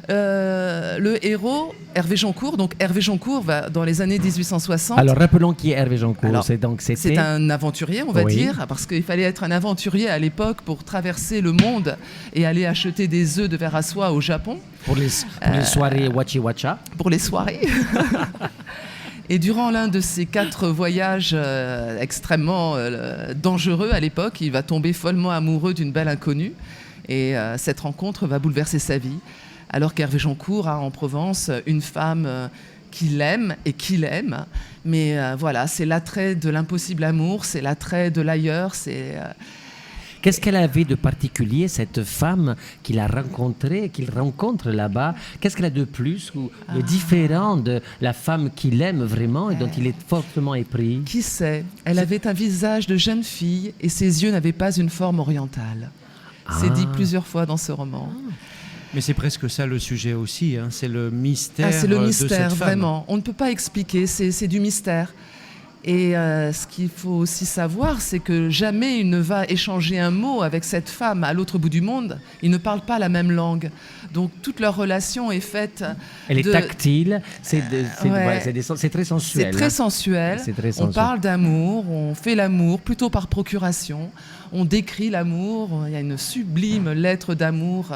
le héros, Hervé Joncourt, donc Hervé Joncourt va dans les années 1860. Alors, rappelons qui est Hervé Joncourt. Alors, c'est un aventurier, on va dire, parce qu'il fallait être un aventurier à l'époque pour traverser le monde et aller acheter des œufs de verre à soie au Japon. Pour les soirées wachi-wacha. Pour les soirées. Et durant l'un de ces 4 voyages extrêmement dangereux à l'époque, il va tomber follement amoureux d'une belle inconnue. Et cette rencontre va bouleverser sa vie. Alors qu'Hervé Joncourt a en Provence une femme qu'il aime et qu'il aime. Mais voilà, c'est l'attrait de l'impossible amour, c'est l'attrait de l'ailleurs. Qu'est-ce qu'elle avait de particulier, cette femme qu'il a rencontrée, qu'il rencontre là-bas? Qu'est-ce qu'elle a de plus ou de différent de la femme qu'il aime vraiment et dont il est fortement épris? Qui sait? Elle avait un visage de jeune fille et ses yeux n'avaient pas une forme orientale. C'est dit plusieurs fois dans ce roman. Mais c'est presque ça le sujet aussi, hein. C'est le mystère. C'est le mystère, de cette femme. vraiment. On ne peut pas expliquer, c'est du mystère. Et ce qu'il faut aussi savoir, c'est que jamais il ne va échanger un mot avec cette femme à l'autre bout du monde. Ils ne parlent pas la même langue. Donc toute leur relation est faite... Elle est tactile, c'est très sensuel. C'est très sensuel. On parle d'amour, on fait l'amour plutôt par procuration. On décrit l'amour, il y a une sublime lettre d'amour,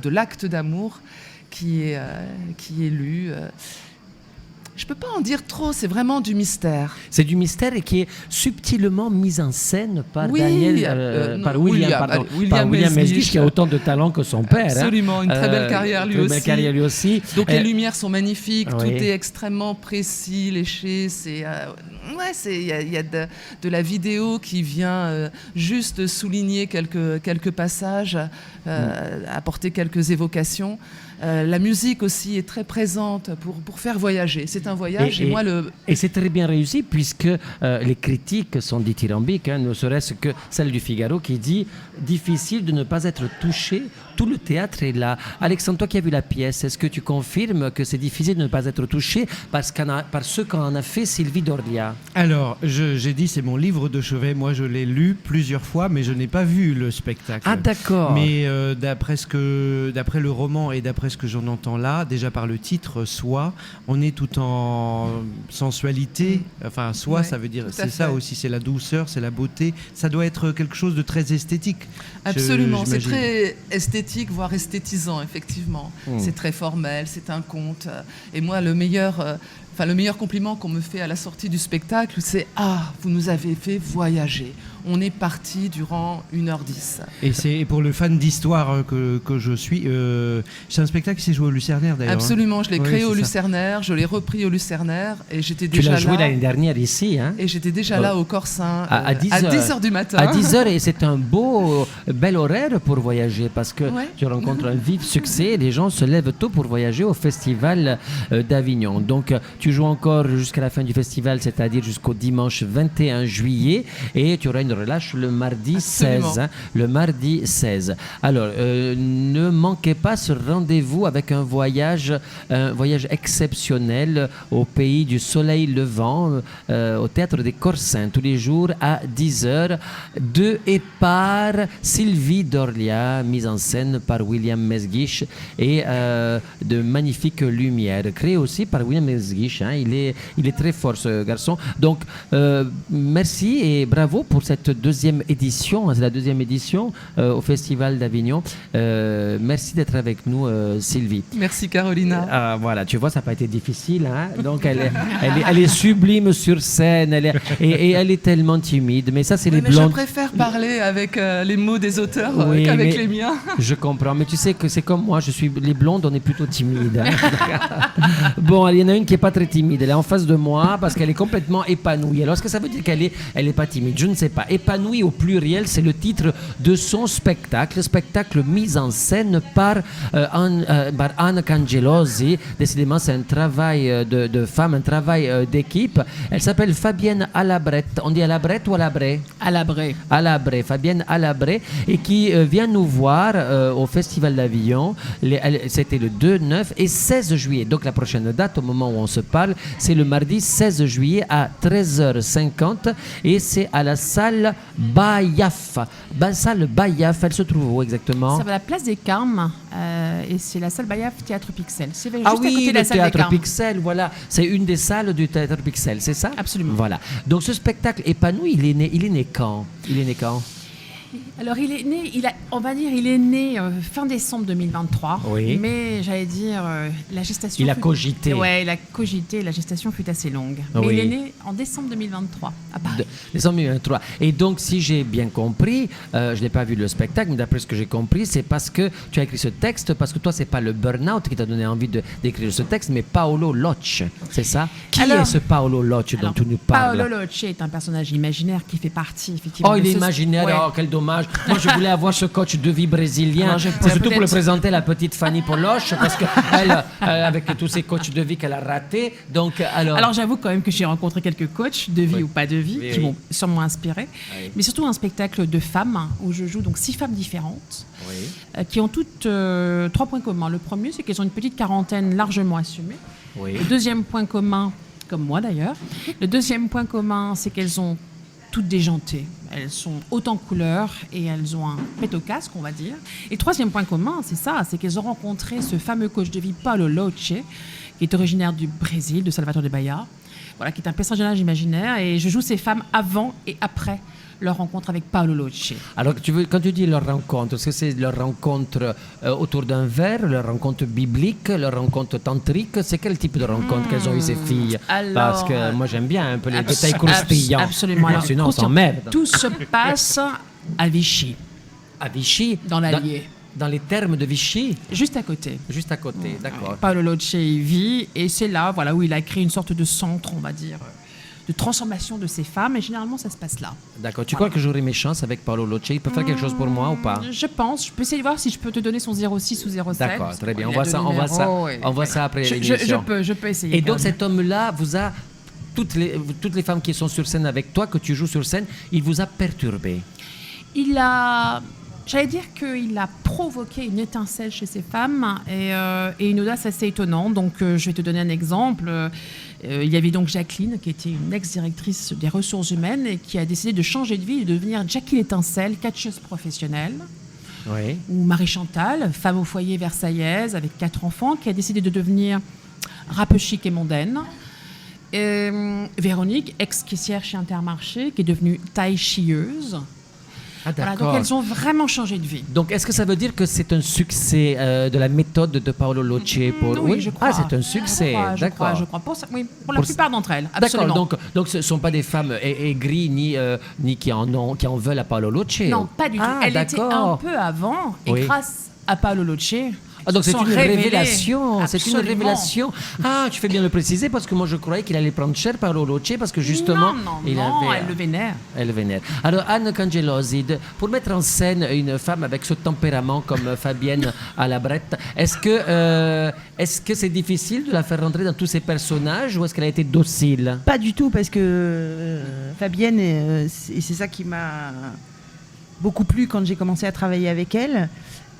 de l'acte d'amour qui est lue. Je ne peux pas en dire trop, c'est vraiment du mystère. C'est du mystère et qui est subtilement mis en scène par William Mesguich, qui a autant de talent que son père. Absolument, une très belle carrière lui aussi. Donc les lumières sont magnifiques, tout est extrêmement précis, léché. Il y a de la vidéo qui vient juste souligner quelques passages, apporter quelques évocations. La musique aussi est très présente pour faire voyager. C'est un voyage et c'est très bien réussi puisque les critiques sont dithyrambiques, ne serait-ce que celle du Figaro qui dit « Difficile de ne pas être touché tout le théâtre est là. Alexandre, toi qui as vu la pièce, est-ce que tu confirmes que c'est difficile de ne pas être touché par ce qu'en a fait Sylvie Dorlia? Alors, j'ai dit, c'est mon livre de chevet. Moi, je l'ai lu plusieurs fois, mais je n'ai pas vu le spectacle. Ah, d'accord. Mais d'après le roman et d'après ce que j'en entends là, déjà par le titre, Soi, on est tout en sensualité. Enfin, Soi, ça veut dire, c'est ça aussi, c'est la douceur, c'est la beauté. Ça doit être quelque chose de très esthétique. Absolument, c'est j'imagine. très esthétique, voire esthétisant, effectivement. C'est très formel, c'est un conte. Et moi, le meilleur compliment qu'on me fait à la sortie du spectacle, c'est « Ah, vous nous avez fait voyager ». On est parti durant 1h10. Et c'est pour le fan d'histoire que je suis. C'est un spectacle qui s'est joué au Lucernaire d'ailleurs. Absolument, je l'ai créé au c'est ça. Lucernaire, je l'ai repris au Lucernaire et j'étais déjà Tu là. l'as joué l'année dernière ici, hein? Et j'étais déjà là au Corsin À 10 à heures. 10h du matin. À 10h, et c'est un bel horaire pour voyager parce que Ouais. tu rencontres un vif succès. Les gens se lèvent tôt pour voyager au Festival d'Avignon. Donc, tu joues encore jusqu'à la fin du festival, c'est-à-dire jusqu'au dimanche 21 juillet. Et tu auras une relâche le mardi Absolument. 16. Le mardi 16. Alors, ne manquez pas ce rendez-vous avec un voyage exceptionnel au pays du soleil levant, au théâtre des Corsins, tous les jours à 10h, de et par Sylvie Dorlia, mise en scène par William Mesguich, et de magnifiques lumières, créées aussi par William Mesguich. Hein. Il est très fort, ce garçon. Donc, merci et bravo pour cette deuxième édition. C'est la deuxième édition au Festival d'Avignon. Merci d'être avec nous, Sylvie. Merci Carolina. Voilà, tu vois, ça n'a pas été difficile. Hein. Donc, elle est sublime sur scène. Elle est tellement timide. Mais ça, c'est les Mais blondes. je préfère parler avec les mots des auteurs Oui, qu'avec mais les miens. Je comprends. Mais tu sais que c'est comme moi. Les blondes, on est plutôt timides. Hein. Bon, il y en a une qui n'est pas très timide. Elle est en face de moi parce qu'elle est complètement épanouie. Alors, est-ce que ça veut dire qu'elle est pas timide? Je ne sais pas. Épanouie au pluriel, c'est le titre de son spectacle. Spectacle mis en scène par Anne Cangelosi. Décidément, c'est un travail de femme, un travail d'équipe. Elle s'appelle Fabienne Alabrette. On dit Alabrette ou Alabré? Alabré, Fabienne Alabré, et qui vient nous voir au Festival d'Avignon. C'était le 2, 9 et 16 juillet. Donc la prochaine date, au moment où on se parle, c'est le mardi 16 juillet à 13h50 et c'est à la salle Bayaf. Salle Bayaf, elle se trouve où exactement? Ça va à la place des Carmes et c'est la salle Bayaf Théâtre Pixel. C'est juste Ah à côté oui, de la le salle des Théâtre Carmes. Pixel, voilà. C'est une des salles du Théâtre Pixel, c'est ça? Absolument. Voilà. Donc ce spectacle épanoui, il est né quand? Alors il est né fin décembre 2023. Oui. Mais j'allais dire la gestation. Il a cogité. Ouais, il a cogité. La gestation fut assez longue. Oui. Mais il est né en décembre 2023 à Paris. Décembre 2023. Et donc, si j'ai bien compris, je n'ai pas vu le spectacle, mais d'après ce que j'ai compris, c'est parce que tu as écrit ce texte, parce que toi, c'est pas le burn-out qui t'a donné envie d'écrire ce texte, mais Paolo Locci, c'est ça? Qui est ce Paolo Locci dont tu nous parles? Paolo Locci est un personnage imaginaire qui fait partie effectivement. Oh, il de est ce- imaginaire, Ouais. oh, quel dommage. Moi, je voulais avoir ce coach de vie brésilien. Alors, je C'est pourrais surtout pour le peut-être- présenter la petite Fanny Poloche, parce que elle, avec tous ces coachs de vie qu'elle a ratés. Donc, Alors j'avoue quand même que j'ai rencontré quelques coachts, de vie ou pas de vie, Oui, qui oui. m'ont sûrement inspiré. Oui. Mais surtout un spectacle de femmes où je joue donc 6 femmes différentes Oui, qui ont toutes 3 points communs. Le premier, c'est qu'elles ont une petite quarantaine largement assumée. oui. Le deuxième point commun, comme moi d'ailleurs, le deuxième point commun, c'est qu'elles ont toutes déjantées. Elles sont hautes en couleurs et elles ont un pet au casque, on va dire. Et troisième point commun, c'est ça, c'est qu'elles ont rencontré ce fameux coach de vie, Paolo Locci, qui est originaire du Brésil, de Salvador de Bahia, voilà, qui est un personnage imaginaire. Et je joue ces femmes avant et après leur rencontre avec Paolo Locci. Alors, quand tu dis leur rencontre, est-ce que c'est leur rencontre autour d'un verre, leur rencontre biblique, leur rencontre tantrique? C'est quel type de rencontre qu'elles ont eu ces filles? Alors, Parce que moi, j'aime bien un peu les Abs- détails croustillants. Absolument. Alors, Sinon, on croustillant. s'emmerde. Tout se passe à Vichy, À Vichy, dans l'Allier, dans les termes de Vichy, juste à côté. juste à côté, d'accord. Paolo Locci vit et c'est là, voilà, où il a créé une sorte de centre, on va dire, de transformation de ces femmes. Et généralement, ça se passe là. D'accord. Tu crois que j'aurai mes chances avec Paolo Locci? Il peut faire quelque chose pour moi ou pas? Je pense. Je peux essayer de voir si je peux te donner son 06 ou 07. D'accord, très bien. Il On a voit deux ça, on voit ça, numéros, et- on voit ça après Je l'émission. peux essayer. Et donc quand même. cet homme-là vous a toutes les femmes qui sont sur scène avec toi, que tu joues sur scène, il vous a perturbé. Il a... J'allais dire qu'il a provoqué une étincelle chez ces femmes et une audace assez étonnante. Donc, je vais te donner un exemple. Il y avait donc Jacqueline, qui était une ex-directrice des ressources humaines et qui a décidé de changer de vie et de devenir Jackie l'étincelle, catcheuse professionnelle. Oui. Ou Marie-Chantal, femme au foyer versaillaise avec 4 enfants, qui a décidé de devenir rappeuse chic et mondaine. Véronique, ex-caissière chez Intermarché, qui est devenue taille-chieuse. Ah, Voilà, d'accord. donc elles ont vraiment changé de vie. Donc, est-ce que ça veut dire que c'est un succès de la méthode de Paolo Loce pour... Oui, je crois. Ah, c'est un succès, d'accord. Je crois. Pour la plupart d'entre elles, D'accord, absolument. donc ce ne sont pas des femmes aigries ni qui en veulent à Paolo Loce. Non, pas du tout. Ah, Elle était d'accord. un peu avant, et Oui. grâce à Paolo Loce, Ah, donc c'est sont une révélées. révélation, c'est une Absolument. révélation. Ah, tu fais bien de le préciser parce que moi je croyais qu'il allait prendre cher Paolo Loce parce que justement non, il non, avait... elle le vénère. Elle vénère. Alors Anne Cangelosi, pour mettre en scène une femme avec ce tempérament comme Fabienne à la Brette, est-ce que c'est difficile de la faire rentrer dans tous ces personnages ou est-ce qu'elle a été docile? Pas du tout, parce que Fabienne, et c'est ça qui m'a beaucoup plu quand j'ai commencé à travailler avec elle.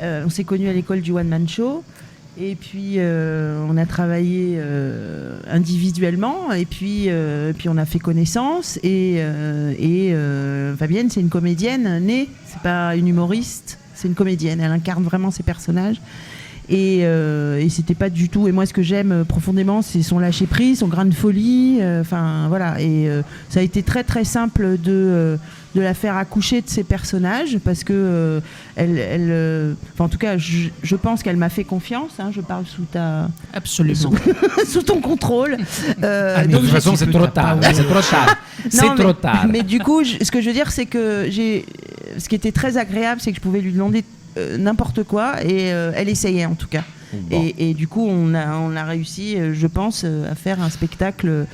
On s'est connus à l'école du One Man Show. Et puis, on a travaillé individuellement. Et puis on a fait connaissance. Et Fabienne, c'est une comédienne née. C'est pas une humoriste. C'est une comédienne. Elle incarne vraiment ses personnages. Et c'était pas du tout. Et moi, ce que j'aime profondément, c'est son lâcher prise, son grain de folie. Enfin, voilà. Et ça a été très très simple de la faire accoucher de ses personnages parce que enfin, en tout cas, je pense qu'elle m'a fait confiance. Hein, je parle sous ta Absolument. sous ton contrôle. De Donc, toute façon, c'est trop tard. C'est trop tard. C'est trop tard. Mais du coup, ce que je veux dire, c'est que ce qui était très agréable, c'est que je pouvais lui demander n'importe quoi et elle essayait en tout cas. Bon. Et du coup, on a réussi, je pense, à faire un spectacle.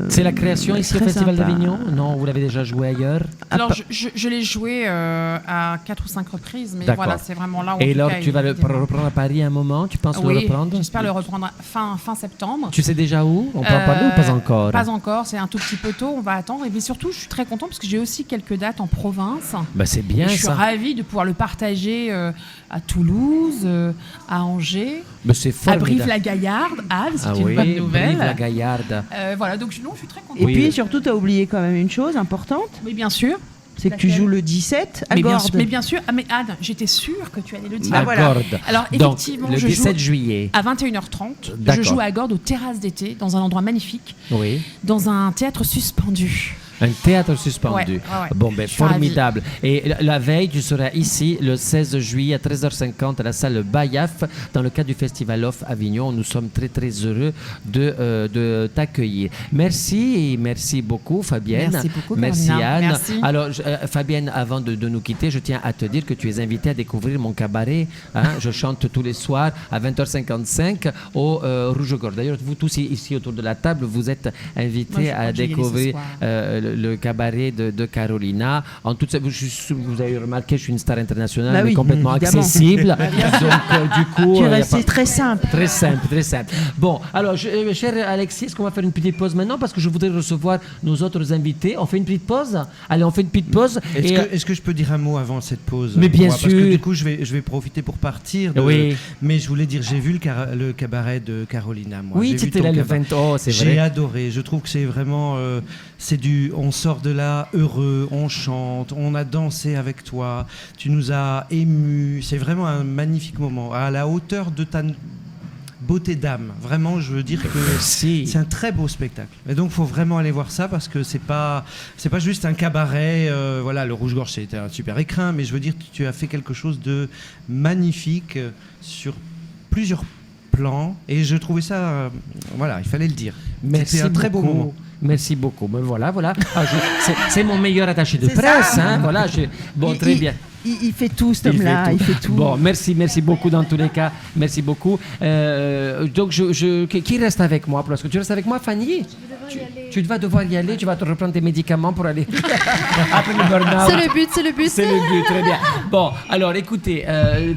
C'est la création ici au très Festival sympa. d'Avignon? Non, vous l'avez déjà joué ailleurs? Alors, je l'ai joué à 4 ou 5 reprises, mais D'accord. voilà, c'est vraiment là où. Et en tout alors, cas, tu vas le il- reprendre à Paris un moment? Tu penses le Oui, reprendre? j'espère le reprendre fin septembre. Tu sais déjà où? On peut en parler ou pas encore? Pas encore, c'est un tout petit peu tôt, on va attendre. Et puis surtout, je suis très contente parce que j'ai aussi quelques dates en province. Bah, c'est bien Et je suis ça. ravie de pouvoir le partager à Toulouse, à Angers, Mais c'est à formidable. Brive-la-Gaillarde, c'est Ah une oui, bonne nouvelle. Brive-la-Gaillarde. Voilà, donc non, je suis très contente. Et Oui. puis surtout, tu as oublié quand même une chose importante, Mais bien sûr. c'est que tu Laquelle? joues le 17 à Mais bien, Gordes. mais bien sûr. Ah, mais Anne, j'étais sûre que tu allais le dire. Ah, À voilà. Gordes. Alors, Donc, effectivement, le je 17 joue juillet. à 21h30. D'accord. Je joue à Gordes aux terrasses d'été, dans un endroit magnifique, Oui. dans un théâtre suspendu. Un théâtre suspendu. Ouais, ouais. Bon, ben, Je suis ravie. formidable. Et la veille, tu seras ici le 16 juillet à 13h50 à la salle Bayaf dans le cadre du Festival Off Avignon. Nous sommes très, très heureux de t'accueillir. Merci et merci beaucoup, Fabienne. Merci beaucoup, Merci, Carolina. Anne. Merci. Alors, Fabienne, avant de nous quitter, je tiens à te dire que tu es invitée à découvrir mon cabaret. Hein. Je chante tous les soirs à 20h55 au Rouge-Gorge. D'ailleurs, vous tous ici autour de la table, vous êtes invités Moi, je crois à que je vais y aller ce découvrir soir. le cabaret de Carolina. En toute, vous avez remarqué, je suis une star internationale, Bah mais oui, complètement évidemment. accessible. Donc, du coup, Tu y a restes pas- très simple. Très simple, très simple. Bon, alors, cher Alexis, est-ce qu'on va faire une petite pause maintenant parce que je voudrais recevoir nos autres invités. On fait une petite pause? Allez, on fait une petite pause. Est-ce que je peux dire un mot avant cette pause? Mais bien Parce que sûr. du coup, je vais profiter pour partir. Oui. Mais je voulais dire, j'ai vu le cabaret de Carolina, moi. Oui, J'ai tu vu étais ton là le cabaret. 20. Oh, c'est J'ai vrai. adoré. Je trouve que c'est vraiment, on sort de là heureux, on chante, on a dansé avec toi, tu nous as émus. C'est vraiment un magnifique moment, à la hauteur de ta beauté d'âme. Vraiment, je veux dire que Merci. c'est un très beau spectacle. Et donc, il faut vraiment aller voir ça parce que c'est pas juste un cabaret. Voilà, le Rouge-Gorge, c'était un super écrin, mais je veux dire, tu as fait quelque chose de magnifique sur plusieurs plans. Et je trouvais ça, voilà, il fallait le dire. Merci C'était un très beau beaucoup. moment. Merci beaucoup. Ben voilà. Ah, c'est mon meilleur attaché de C'est ça. presse. Hein, voilà, bon, très bien. Il fait tout, cet homme-là. Il fait tout. Bon, merci beaucoup dans tous les cas. Merci beaucoup. Donc, qui reste avec moi? Parce que tu restes avec moi, Fanny? Tu vas devoir y aller. Tu vas te reprendre tes médicaments pour aller après le burn-out. C'est le but, c'est le but. C'est le but, très bien. Bon, alors écoutez,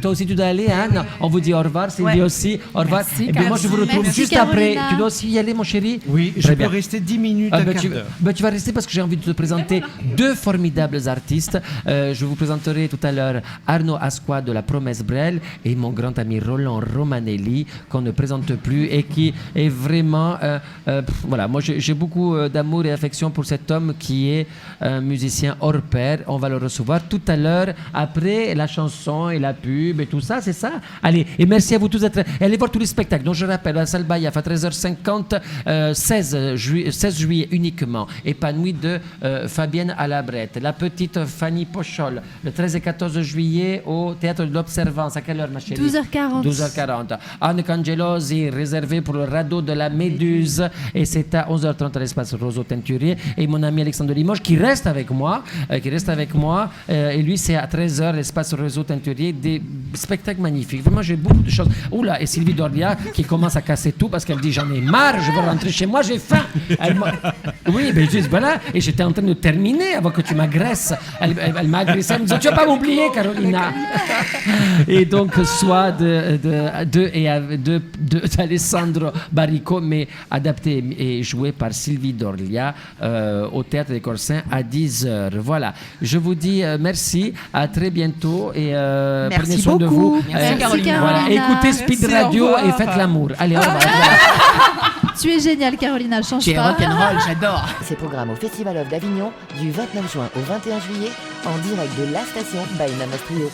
toi aussi tu dois aller, Anne. On vous dit au revoir, Sylvie Ouais. aussi. Au revoir. Merci, Et puis moi je vous retrouve Merci, juste Carolina. après. Tu dois aussi y aller, mon chéri? Oui, je Très peux bien. rester 10 minutes, Ah, un ben, quart tu, d'heure. ben, tu vas rester parce que j'ai envie de te présenter deux formidables artistes. Je vous présenterai tout à l'heure Arnaud Ascoy de la Promesse Brel et mon grand ami Roland Romanelli, qu'on ne présente plus et qui est vraiment... voilà, moi j'ai beaucoup d'amour et affection pour cet homme qui est un musicien hors pair. On va le recevoir tout à l'heure, après la chanson et la pub et tout ça, c'est ça? Allez, et merci à vous tous d'être... Allez voir tous les spectacles. Donc je rappelle, la salle Bayaf à 13h50, 16 juillet uniquement, Épanoui de Fabienne Alabrette. La petite Fanny Pochol, le 13 et 14 juillet au Théâtre de l'Observance. À quelle heure, ma chérie? 12h40. 12h40. Anne Cangelosi, réservé pour le radeau de la Méduse. Et c'est à 11h30 à l'espace Roseau Teinturier. Et mon ami Alexandre de Limoges qui reste avec moi. Et lui, c'est à 13h, l'espace Roseau Teinturier. Des spectacles magnifiques. Vraiment, j'ai beaucoup de choses. Oula, et Sylvie Dorlia qui commence à casser tout parce qu'elle dit j'en ai marre, je veux rentrer chez moi, j'ai faim. Oui, ben juste voilà. Et j'étais en train de terminer avant que tu m'agresses. Elle m'a agressé, elle me dit tu vas pas m'oublier, Carolina. Et donc, soit d'Alessandro Barrico, mais adapté et joué par Sylvie Dorlia au Théâtre des Corsins à 10h. Voilà. Je vous dis merci, à très bientôt et prenez soin de vous. Merci, Carolina. Voilà. Écoutez Speed Radio et faites l'amour. Allez, au revoir. Tu es géniale, Carolina, change J'ai pas. rock'n'roll, j'adore. Ces programmes au Festival of d'Avignon du 29 juin au 21 juillet en direct de la station by Namas Trio.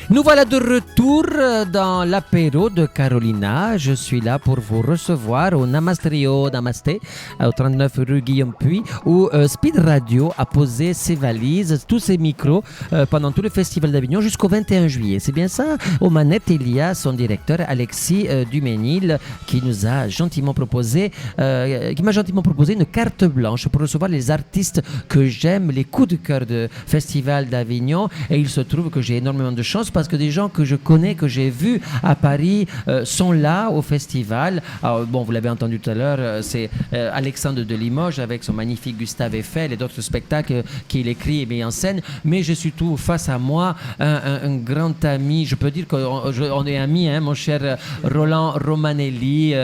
Nous voilà de retour dans l'apéro de Carolina. Je suis là pour vous recevoir au Namastrio, Namasté, au 39 rue Guillaume Puy, où Speed Radio a posé ses valises, tous ses micros pendant tout le Festival d'Avignon jusqu'au 21 juillet. C'est bien ça? Aux manettes, il y a son directeur Alexis Duménil qui nous a gentiment proposé, qui m'a gentiment proposé une carte blanche pour recevoir les artistes que j'aime, les coups de cœur de Festival d'Avignon. Et il se trouve que j'ai énormément de chance parce que des gens que je connais, que j'ai vus à Paris, sont là au festival. Alors, bon, vous l'avez entendu tout à l'heure, c'est Alexandre de Limoges avec son magnifique Gustave Eiffel et d'autres spectacles qu'il écrit et met en scène. Mais je suis tout face à moi, un grand ami, je peux dire qu'on est amis, hein, mon cher Roland Romanelli,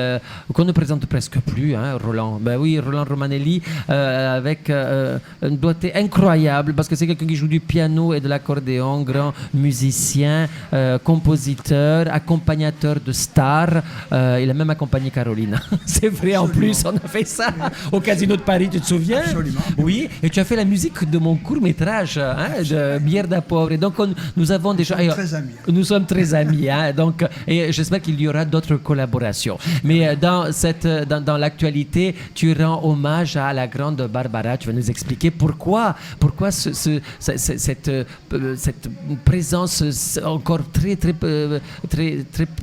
qu'on ne présente presque plus, hein, Roland. Ben oui, Roland Romanelli, avec une doigté incroyable, parce que c'est quelqu'un qui joue du piano et de l'accordéon, grand musicien, compositeur, accompagnateur de stars. Il a même accompagné Carolina. C'est vrai, en plus, on a fait ça au Casino de Paris, tu te souviens? Absolument. Oui, et tu as fait la musique de mon court-métrage, de Mierda Pauvre. Et donc, nous avons déjà... Nous sommes très amis. Donc, et j'espère qu'il y aura d'autres collaborations. Mais dans l'actualité, tu rends hommage à la grande Barbara. Tu vas nous expliquer pourquoi cette présence encore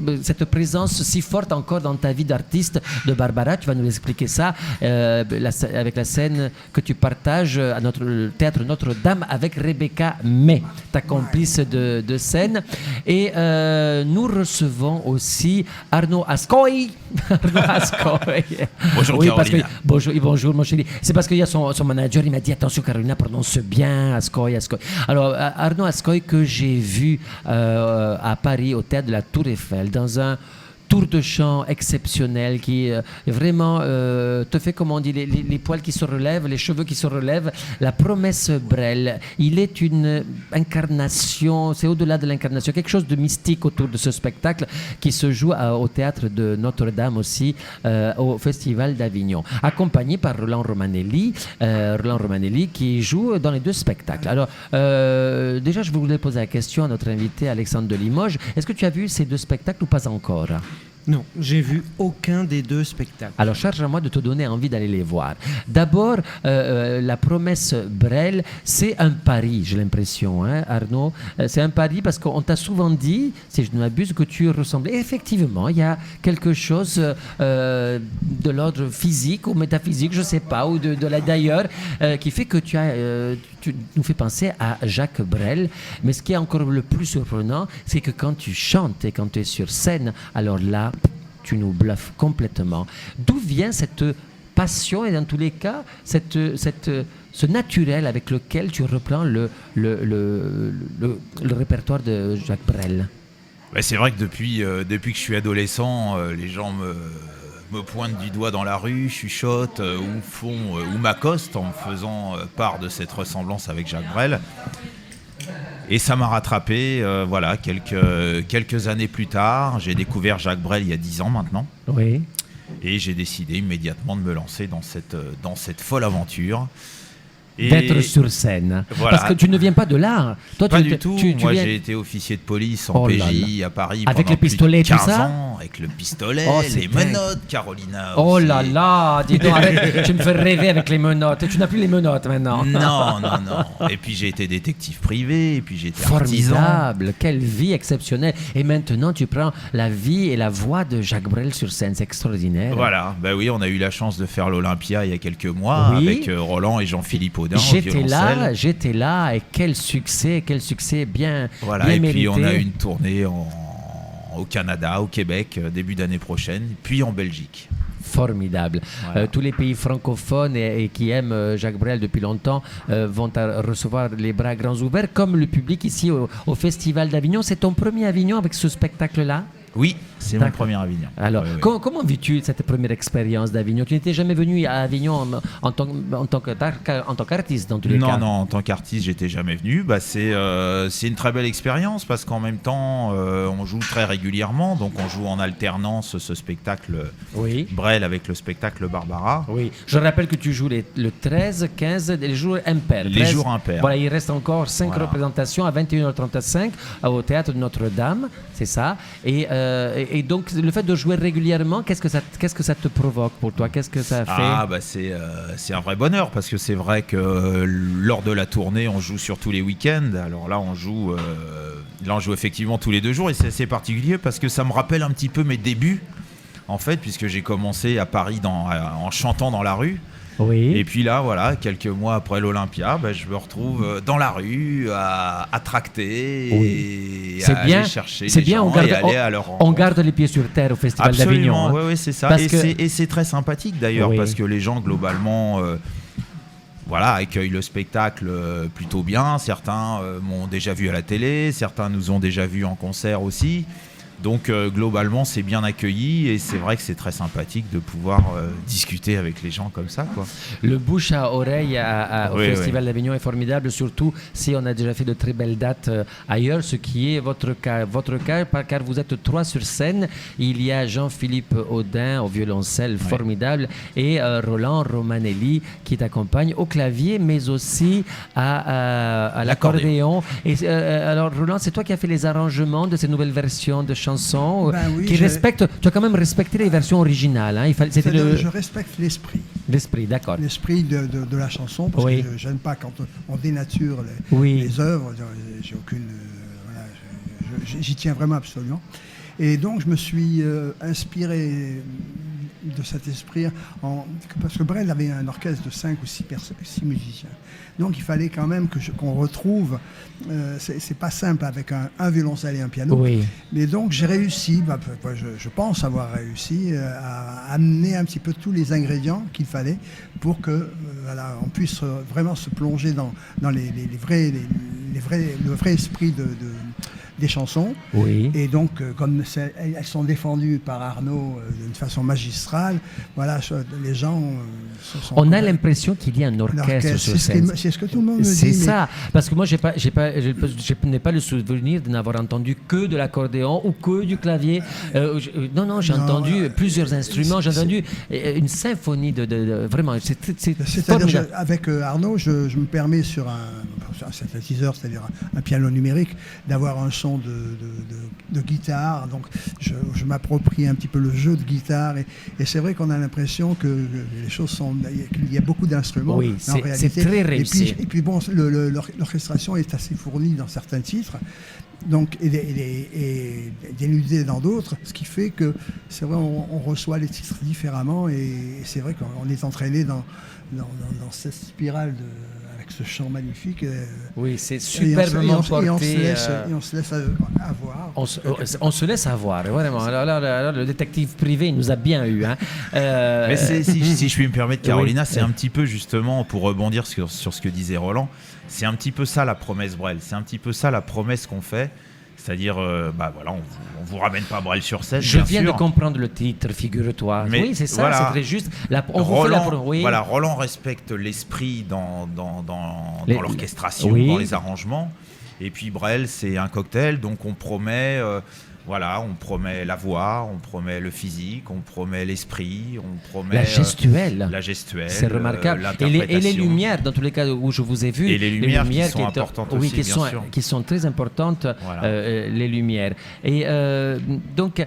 cette présence si forte encore dans ta vie d'artiste de Barbara. Tu vas nous expliquer ça avec la scène que tu partages à notre théâtre Notre-Dame avec Rebecca May, ta complice de scène. Et nous recevons aussi Arnaud Ascoy. Bonjour, oui, Carolina. Bonjour mon chéri. C'est parce qu'il y a son manager, il m'a dit attention Carolina, prononce bien Ascoy. Alors Arnaud Ascoy que j'ai vu à Paris au théâtre de la Tour Eiffel dans un tour de chant exceptionnel qui vraiment te fait, comme on dit, les poils qui se relèvent, les cheveux qui se relèvent. La Promesse Brel, il est une incarnation, c'est au-delà de l'incarnation, quelque chose de mystique autour de ce spectacle qui se joue au théâtre de Notre-Dame aussi, au Festival d'Avignon, accompagné par Roland Romanelli qui joue dans les deux spectacles. Alors, déjà, je voulais poser la question à notre invité Alexandre de Limoges. Est-ce que tu as vu ces deux spectacles ou pas encore? Non, j'ai vu aucun des deux spectacles. Alors, charge à moi de te donner envie d'aller les voir. D'abord, La Promesse Brel, c'est un pari, j'ai l'impression, hein, Arnaud. C'est un pari parce qu'on t'a souvent dit, si je ne m'abuse, que tu ressemblais. Et effectivement, il y a quelque chose de l'ordre physique ou métaphysique, je ne sais pas, ou d'ailleurs, qui fait que tu nous fais penser à Jacques Brel. Mais ce qui est encore le plus surprenant, c'est que quand tu chantes et quand tu es sur scène, alors là, tu nous bluffes complètement. D'où vient cette passion et dans tous les cas, ce naturel avec lequel tu reprends le répertoire de Jacques Brel? Ouais, c'est vrai que depuis que je suis adolescent, les gens me pointe du doigt dans la rue, chuchote ou m'accoste en me faisant part de cette ressemblance avec Jacques Brel. Et ça m'a rattrapé, quelques années plus tard. J'ai découvert Jacques Brel il y a 10 ans maintenant. Oui. Et j'ai décidé immédiatement de me lancer dans cette folle aventure. D'être sur scène. Voilà. Parce que tu ne viens pas de là. Toi, pas du tout. Moi, viens... j'ai été officier de police en PJ à Paris avec pendant les pistolets, plus de 15 tout ça ans, avec le pistolet, les dingue. menottes, Carolina. Oh aussi. là là, dis donc, arrête, tu me fais rêver avec les menottes. Tu n'as plus les menottes maintenant. Non. Et puis j'ai été détective privé, et puis j'ai été Formidable, artisan. quelle vie exceptionnelle. Et maintenant, tu prends la vie et la voix de Jacques Brel sur scène, c'est extraordinaire. Voilà, oui, on a eu la chance de faire l'Olympia il y a quelques mois avec Roland et Jean-Philippe Audin au violoncelle. J'étais là et quel succès bien Voilà, et mérité. puis on a une tournée au Canada, au Québec, début d'année prochaine, puis en Belgique. Formidable. Voilà. Tous les pays francophones et qui aiment Jacques Brel depuis longtemps vont recevoir les bras grands ouverts, comme le public ici au Festival d'Avignon. C'est ton premier Avignon avec ce spectacle-là ? Oui, c'est mon premier Avignon. Alors, comment vis-tu cette première expérience d'Avignon ? Tu n'étais jamais venu à Avignon en tant qu'artiste, dans tous les cas ? Non, en tant qu'artiste, j'étais jamais venu. C'est une très belle expérience parce qu'en même temps, on joue très régulièrement. Donc, on joue en alternance ce spectacle Brel avec le spectacle Barbara. Oui. Je rappelle que tu joues le 13, 15, les jours impairs. Les jours impairs. Voilà, il reste encore 5 représentations à 21h35 au Théâtre de Notre-Dame, c'est ça. Et donc, le fait de jouer régulièrement, qu'est-ce que ça te provoque pour toi ? Qu'est-ce que ça fait ? C'est un vrai bonheur parce que c'est vrai que lors de la tournée, on joue sur tous les week-ends. Alors là, on joue effectivement tous les 2 jours et c'est assez particulier parce que ça me rappelle un petit peu mes débuts, en fait, puisque j'ai commencé à Paris en chantant dans la rue. Oui. Et puis là, voilà, quelques mois après l'Olympia, je me retrouve dans la rue à tracter et à aller chercher les gens et aller à leur rencontre. On garde les pieds sur terre au Festival d'Avignon. Absolument, oui, c'est ça. Et c'est très sympathique d'ailleurs parce que les gens globalement accueillent le spectacle plutôt bien. Certains m'ont déjà vu à la télé, certains nous ont déjà vus en concert aussi. Donc globalement c'est bien accueilli et c'est vrai que c'est très sympathique de pouvoir discuter avec les gens comme ça, quoi. Le bouche à oreille au Festival d'Avignon est formidable, surtout si on a déjà fait de très belles dates ailleurs, ce qui est votre cas car vous êtes 3 sur scène. Il y a Jean-Philippe Audin au violoncelle, formidable, et Roland Romanelli qui t'accompagne au clavier mais aussi à l'accordéon. Et alors Roland, c'est toi qui as fait les arrangements de ces nouvelles versions de chansons tu as quand même respecté les versions originales. Hein. Je respecte l'esprit. L'esprit, d'accord. L'esprit de la chanson, parce que je n'aime pas quand on dénature les œuvres. J'ai aucune. J'y tiens vraiment absolument. Et donc, je me suis inspiré de cet esprit parce que Brel avait un orchestre de 5 ou 6 musiciens. Donc il fallait quand même qu'on retrouve, c'est pas simple avec un violoncelle et un piano, mais donc j'ai réussi, je pense avoir réussi à amener un petit peu tous les ingrédients qu'il fallait pour que on puisse vraiment se plonger dans le vrai esprit des chansons. Et donc comme elles sont défendues par Arnaud d'une façon magistrale, les gens on a l'impression qu'il y a un orchestre sur scène. C'est ce que tout le monde me dit. C'est ça, parce que moi je n'ai pas le souvenir de n'avoir entendu que de l'accordéon ou que du clavier. Non, j'ai entendu plusieurs instruments, j'ai entendu une symphonie de vraiment. C'est-à-dire avec Arnaud, je me permets sur un synthétiseur, c'est-à-dire un piano numérique, d'avoir un son de guitare. Donc je m'approprie un petit peu le jeu de guitare et c'est vrai qu'on a l'impression que les choses sont, qu'il y a beaucoup d'instruments. Oui, c'est très réussi. Et puis bon, l'orchestration est assez fournie dans certains titres. Donc, et dénudée dans d'autres, ce qui fait que c'est vrai, on reçoit les titres différemment et c'est vrai qu'on est entraîné dans cette spirale avec ce chant magnifique. Oui, c'est superbement porté. Et on se laisse avoir. On se laisse avoir, vraiment. Alors, le détective privé nous a bien eu. Hein. Mais si je puis me permettre, Carolina, c'est un petit peu justement, pour rebondir sur ce que disait Roland, c'est un petit peu ça la promesse Brel, c'est un petit peu ça la promesse qu'on fait, C'est-à-dire, voilà, on vous ramène pas Brel-sur-Cèze. Je viens de comprendre le titre, figure-toi. Mais oui, c'est ça, voilà, c'est très juste. Roland respecte l'esprit dans l'orchestration, dans les arrangements. Et puis Brel, c'est un cocktail, donc on promet... on promet la voix, on promet le physique, on promet l'esprit, on promet la gestuelle. C'est remarquable. Et les lumières, dans tous les cas où je vous ai vu, et les lumières qui sont importantes aussi, qui sont très importantes, les lumières. Et donc,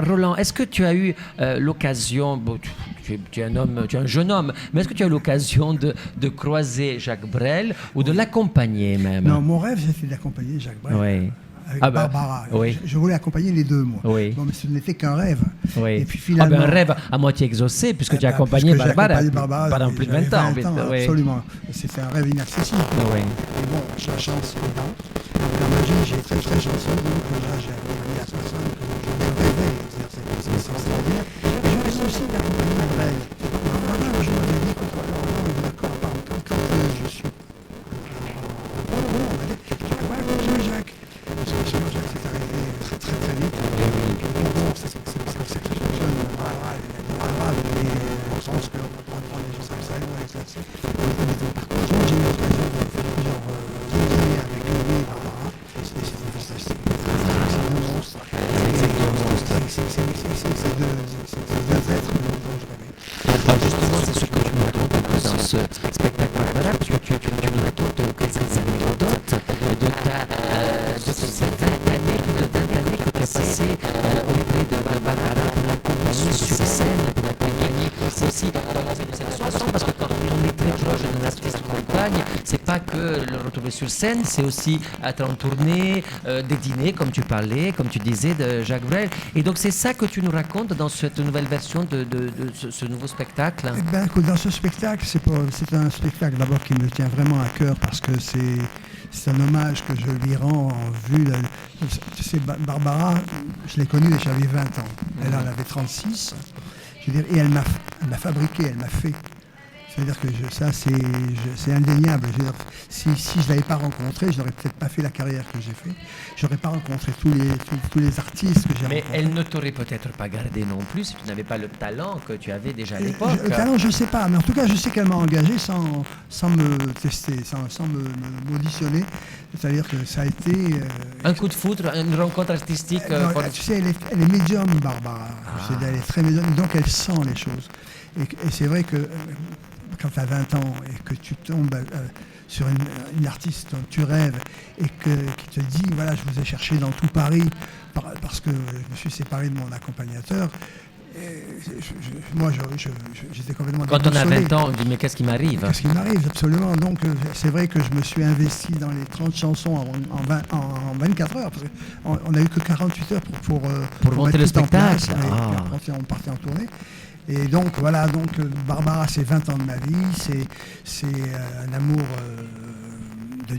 Roland, est-ce que tu as eu l'occasion, tu es un jeune homme, mais est-ce que tu as eu l'occasion de croiser Jacques Brel ou de l'accompagner même? Non, mon rêve, c'était d'accompagner Jacques Brel. Oui. Avec Barbara. Oui. Je voulais accompagner les deux, moi. Oui. Bon, mais ce n'était qu'un rêve. Oui. Et puis finalement... un rêve à moitié exaucé, puisque tu as accompagné Barbara pendant plus de 20 ans. Oui. Absolument. C'était un rêve inaccessible. Oui. Et bon, j'ai la chance, évidemment. Dans ma vie, j'ai été très chanceux. Donc là, j'ai accompagné la personne que je rêvais. C'est extraordinaire. Et je rêve aussi d'accompagner Brel. Alors, je me dis, d'accord, quand je suis... Jacques. Parce que Jacques, c'est arrivé très très vite. Bon, c'est jeune, au sens qu'on peut prendre les choses comme ça. Par contre, j'ai eu l'occasion de faire plusieurs années avec lui et Barbara. C'est deux monstres. C'est deux êtres dont je rêvais. Justement, c'est ce que tu nous racontes dans ce spectacle Barbara, parce que tu nous racontes quelques anecdotes de ces 20 années que tu as passées auprès de Barbara pour l'accompagner sur scène, pour l'accompagner aussi dans la vie de cette chanson, parce que quand on est très proche d'un artiste qu'on accompagne, c'est pas que le retrouver sur scène, c'est aussi être en tournée, des dîners, comme tu parlais, comme tu disais, de Jacques Brel. Et donc c'est ça que tu nous racontes dans cette nouvelle version de ce nouveau spectacle. Eh ben, écoute, dans ce spectacle, c'est un spectacle d'abord qui me tient vraiment à cœur parce que c'est un hommage que je lui rends en vue. Tu sais, Barbara, je l'ai connue et j'avais 20 ans. Elle en avait 36. Je veux dire, et elle m'a fabriqué, elle m'a fait. C'est-à-dire que ça, c'est indéniable. Je veux dire, si je ne l'avais pas rencontrée, je n'aurais peut-être pas fait la carrière que j'ai fait. Je n'aurais pas rencontré tous les artistes que j'ai rencontrés. Mais elle ne t'aurait peut-être pas gardé non plus si tu n'avais pas le talent que tu avais déjà à l'époque. Le talent, je ne sais pas. Mais en tout cas, je sais qu'elle m'a engagé sans me tester, sans m'auditionner. C'est-à-dire que ça a été... un coup de foudre, une rencontre artistique. Tu sais, elle est médium, Barbara. Elle est très médium, donc elle sent les choses. Et c'est vrai que... quand tu as 20 ans et que tu tombes sur une artiste dont tu rêves et qui te dit, voilà, je vous ai cherché dans tout Paris parce que je me suis séparé de mon accompagnateur. Moi, j'étais complètement Quand on a 20 ans, on dit, mais qu'est-ce qui m'arrive? Qu'est-ce qui m'arrive, absolument. Donc, c'est vrai que je me suis investi dans les 30 chansons en 24 heures. Parce qu'on n'a eu que 48 heures pour monter le spectacle. Après, on partait en tournée. Et donc, voilà, Barbara, c'est 20 ans de ma vie, c'est un amour de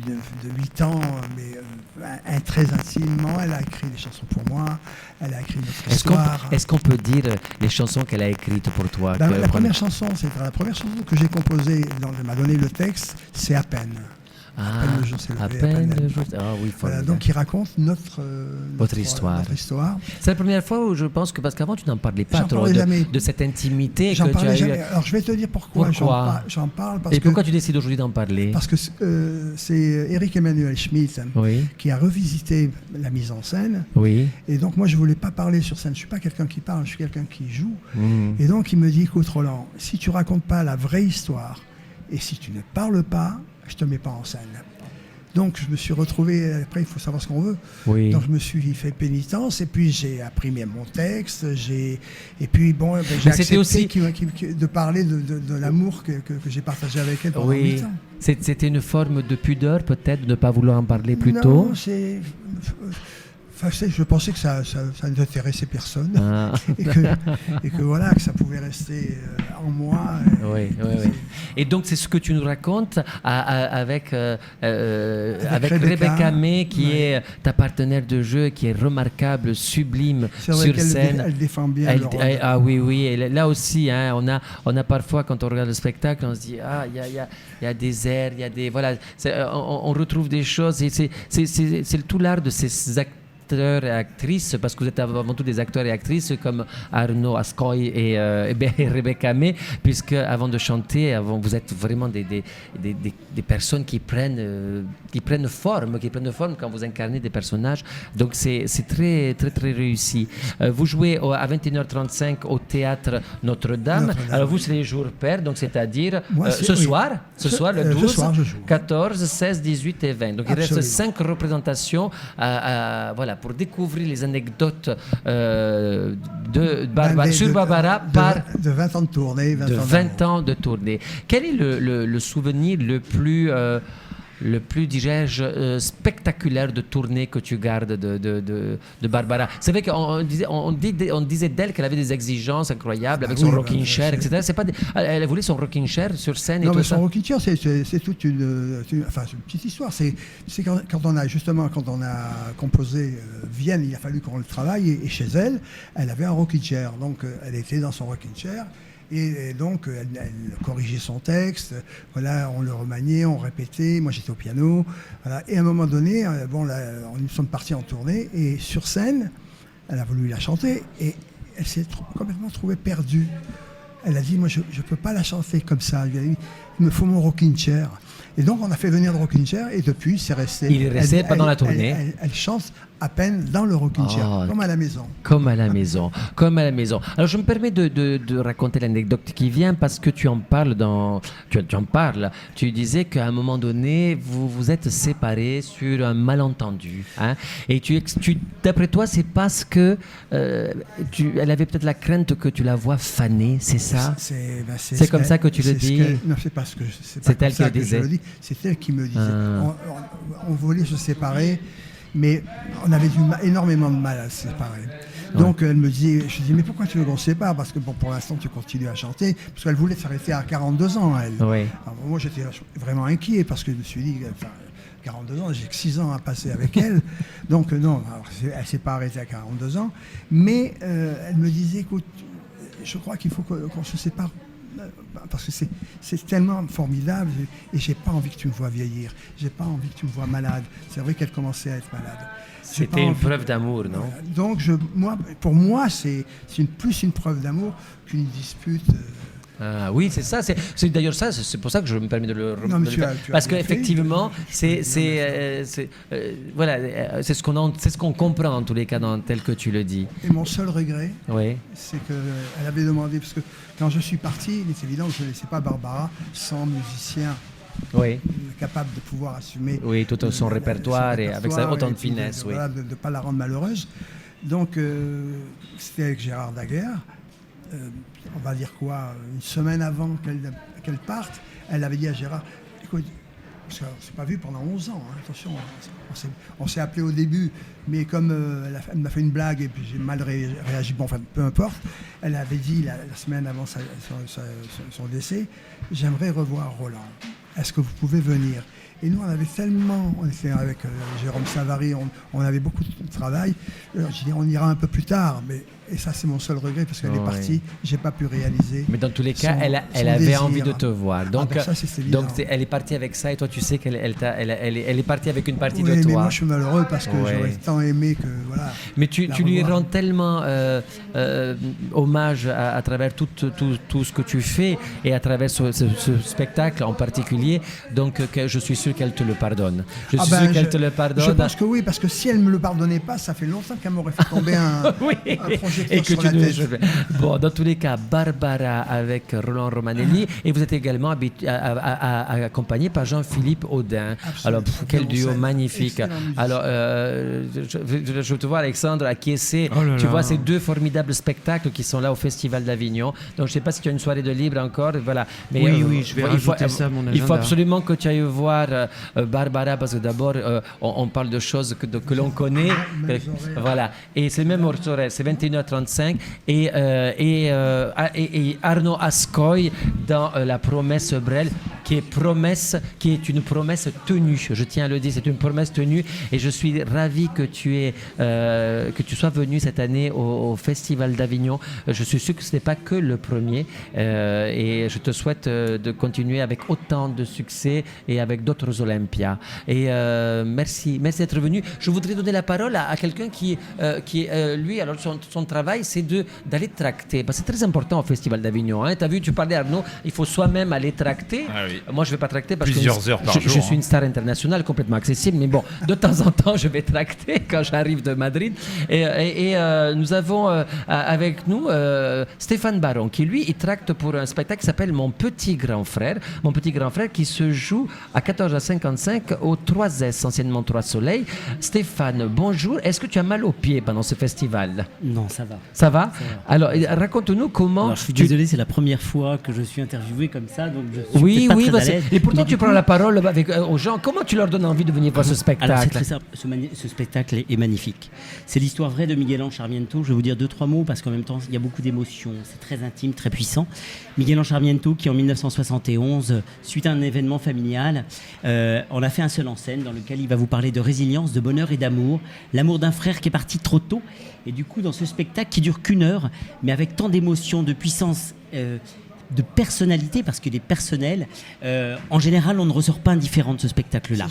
8 ans, mais très intimement. Elle a écrit des chansons pour moi, elle a écrit notre histoire. Est-ce qu'on peut dire les chansons qu'elle a écrites pour toi? La première chanson que j'ai composée, dont elle m'a donné le texte, c'est À peine. À peine le jour. Ah oui, voilà, donc il raconte notre histoire. histoire. C'est la première fois où je pense que, parce qu'avant tu n'en parlais pas trop de cette intimité que tu as jamais. Alors je vais te dire pourquoi j'en parle. Et pourquoi tu décides aujourd'hui d'en parler? Parce que c'est Éric Emmanuel Schmitt qui a revisité la mise en scène. Oui. Et donc moi je voulais pas parler sur scène. Je suis pas quelqu'un qui parle, je suis quelqu'un qui joue. Et donc il me dit, écoute Roland, si tu racontes pas la vraie histoire et si tu ne parles pas, je te mets pas en scène. Donc je me suis retrouvé, après il faut savoir ce qu'on veut, donc je me suis fait pénitence et puis j'ai appris mon texte, et puis bon, j'ai accepté aussi de parler de l'amour que j'ai partagé avec elle pendant 8 ans. C'était une forme de pudeur peut-être de ne pas vouloir en parler plus tôt? Je pensais que ça n'intéressait personne et que voilà, que ça pouvait rester en moi. Oui. Et donc c'est ce que tu nous racontes avec Rebecca May, qui est ta partenaire de jeu, qui est remarquable, sublime sur scène. Elle défend bien le rôle. Oui. Et là aussi, hein, on a parfois, quand on regarde le spectacle, on se dit il y a des airs, il y a des on retrouve des choses. Et c'est tout l'art de ces acteurs et actrices, parce que vous êtes avant tout des acteurs et actrices comme Arnaud Ascoy et Rebecca May, puisque avant de chanter, vous êtes vraiment des personnes qui prennent forme quand vous incarnez des personnages. Donc c'est très très très réussi. Vous jouez à 21h35 au théâtre Notre-Dame. Alors vous, c'est les jours pairs, donc c'est-à-dire ce soir le 12, 14, 16, 18 et 20. Donc il reste 5 représentations pour découvrir les anecdotes sur Barbara de 20 ans de tournée. 20 ans de tournée. Quel est le souvenir le plus, dirais-je, spectaculaire de tournée que tu gardes de Barbara? C'est vrai qu'on disait d'elle qu'elle avait des exigences incroyables avec son rocking chair, etc. Elle voulait son rocking chair sur scène. Non, mais son rocking chair, c'est toute une petite histoire. C'est quand on a composé Vienne, il a fallu qu'on le travaille, et chez elle avait un rocking chair. Donc elle était dans son rocking chair. Et donc, elle corrigeait son texte, on le remaniait, on répétait, moi j'étais au piano. Et à un moment donné, nous sommes partis en tournée, et sur scène, elle a voulu la chanter, et elle s'est complètement trouvée perdue. Elle a dit, moi je ne peux pas la chanter comme ça, il me faut mon rocking chair. Et donc on a fait venir le rocking chair, et depuis c'est resté. Il est resté pendant la tournée. Elle chante à peine dans le rocking chair, comme à la maison. Comme à la maison. Alors je me permets de raconter l'anecdote qui vient, parce que tu en parles tu en parles. Tu disais qu'à un moment donné, vous vous êtes séparés sur un malentendu. Hein, et d'après toi, c'est parce que elle avait peut-être la crainte que tu la vois faner, c'est ça? C'est comme ça que tu le dis? Non, c'est parce que c'est elle qui le disait. C'est elle qui me disait. On voulait se séparer, mais on avait énormément de mal à se séparer. Donc elle me dit, je dis, mais pourquoi tu veux qu'on se sépare? Parce que pour l'instant tu continues à chanter, parce qu'elle voulait s'arrêter à 42 ans, elle. Oui. Alors, moi j'étais vraiment inquiet, parce que je me suis dit, 42 ans, j'ai que 6 ans à passer avec elle. Donc non, elle ne s'est pas arrêtée à 42 ans. Mais elle me disait, écoute, je crois qu'il faut qu'on se sépare, parce que c'est tellement formidable, et j'ai pas envie que tu me vois vieillir, j'ai pas envie que tu me vois malade. C'est vrai qu'elle commençait à être malade. C'était une preuve d'amour, non? Donc pour moi, c'est plus une preuve d'amour qu'une dispute. Oui, c'est ça. C'est d'ailleurs ça. C'est pour ça que je me permets de le faire. Parce qu'effectivement, c'est ce qu'on comprend en tous les cas, tel que tu le dis. Et mon seul regret, c'est qu'elle avait demandé, parce que quand je suis parti, il est évident que je ne laissais pas Barbara sans musicien capable de pouvoir assumer tout son répertoire, et avec autant de finesse. De ne pas la rendre malheureuse. Donc, c'était avec Gérard Daguerre. On va dire une semaine avant qu'elle parte, elle avait dit à Gérard, écoute, parce qu'on ne s'est pas vu pendant 11 ans, hein, attention, on s'est appelé au début, mais comme elle m'a fait une blague et puis j'ai mal réagi, peu importe, elle avait dit la semaine avant son décès, j'aimerais revoir Roland, est-ce que vous pouvez venir? Et nous, on était avec Jérôme Savary, on avait beaucoup de travail. J'ai dit, on ira un peu plus tard, et ça, c'est mon seul regret, parce qu'elle est partie, j'ai pas pu réaliser. Mais dans tous les cas, elle avait envie de te voir. Donc, elle est partie avec ça, et toi, tu sais qu'elle est partie avec une partie de toi. Mais moi, je suis malheureux, parce que j'aurais tant aimé que, voilà. Mais tu lui rends tellement hommage à travers tout ce que tu fais, et à travers ce spectacle en particulier, donc que je suis sûr qu'elle te le pardonne. Je suis sûr qu'elle te le pardonne. Je pense que oui, parce que si elle ne me le pardonnait pas, ça fait longtemps qu'elle m'aurait fait tomber un projet et que tu nous... Bon, dans tous les cas, Barbara avec Roland Romanelli, et vous êtes également accompagné par Jean-Philippe Audin. Alors, quel duo magnifique. Alors, je te vois, Alexandre, acquiescer. Tu vois ces deux formidables spectacles qui sont là au Festival d'Avignon. Donc, je ne sais pas si tu as une soirée de libre encore. Voilà. Mais, oui, je vais rajouter ça à mon agenda. Il faut absolument que tu ailles voir Barbara, parce que d'abord, on parle de choses que l'on connaît. Voilà. Et c'est le même horaire, c'est 21h35. Et Arnaud Ascoy dans La Promesse Brel, qui est une promesse tenue. Je tiens à le dire, c'est une promesse tenue. Et je suis ravi que tu sois venu cette année au Festival d'Avignon. Je suis sûr que ce n'est pas que le premier. Et je te souhaite de continuer avec autant de succès et avec d'autres Olympias. Et merci d'être venu. Je voudrais donner la parole à quelqu'un qui lui, alors son travail, c'est d'aller tracter. Parce que c'est très important au Festival d'Avignon. Hein. Tu as vu, tu parlais, Arnaud, il faut soi-même aller tracter. Ah oui. Moi, je ne vais pas tracter parce Plusieurs heures par jour. Je suis une star internationale complètement accessible. Mais bon, de temps en temps, je vais tracter quand j'arrive de Madrid. Et nous avons avec nous Stéphane Baron, qui lui, il tracte pour un spectacle qui s'appelle Mon Petit Grand Frère. Mon Petit Grand Frère qui se joue à 14h55 au 3S, anciennement 3 Soleil. Stéphane, bonjour. Est-ce que tu as mal aux pieds pendant ce festival? Non, ça va. Ça va? Alors, raconte-nous comment... Alors, je suis désolé, c'est la première fois que je suis interviewé comme ça, donc je suis pas très à l'aise. Et pourtant, tu prends la parole aux gens. Comment tu leur donnes envie de venir voir ce spectacle? Alors, c'est très simple. Ce spectacle est magnifique. C'est l'histoire vraie de Miguel-Ange Sarmiento. Je vais vous dire 2-3 mots parce qu'en même temps, il y a beaucoup d'émotions. C'est très intime, très puissant. Miguel-Ange Sarmiento, qui en 1971, suite à un événement familial, on a fait un seul en scène dans lequel il va vous parler de résilience, de bonheur et d'amour. L'amour d'un frère qui est parti trop tôt. Et du coup, dans ce spectacle qui dure qu'1 heure, mais avec tant d'émotions, de puissance, de personnalité, parce qu'il est personnel, en général, on ne ressort pas indifférent de ce spectacle-là.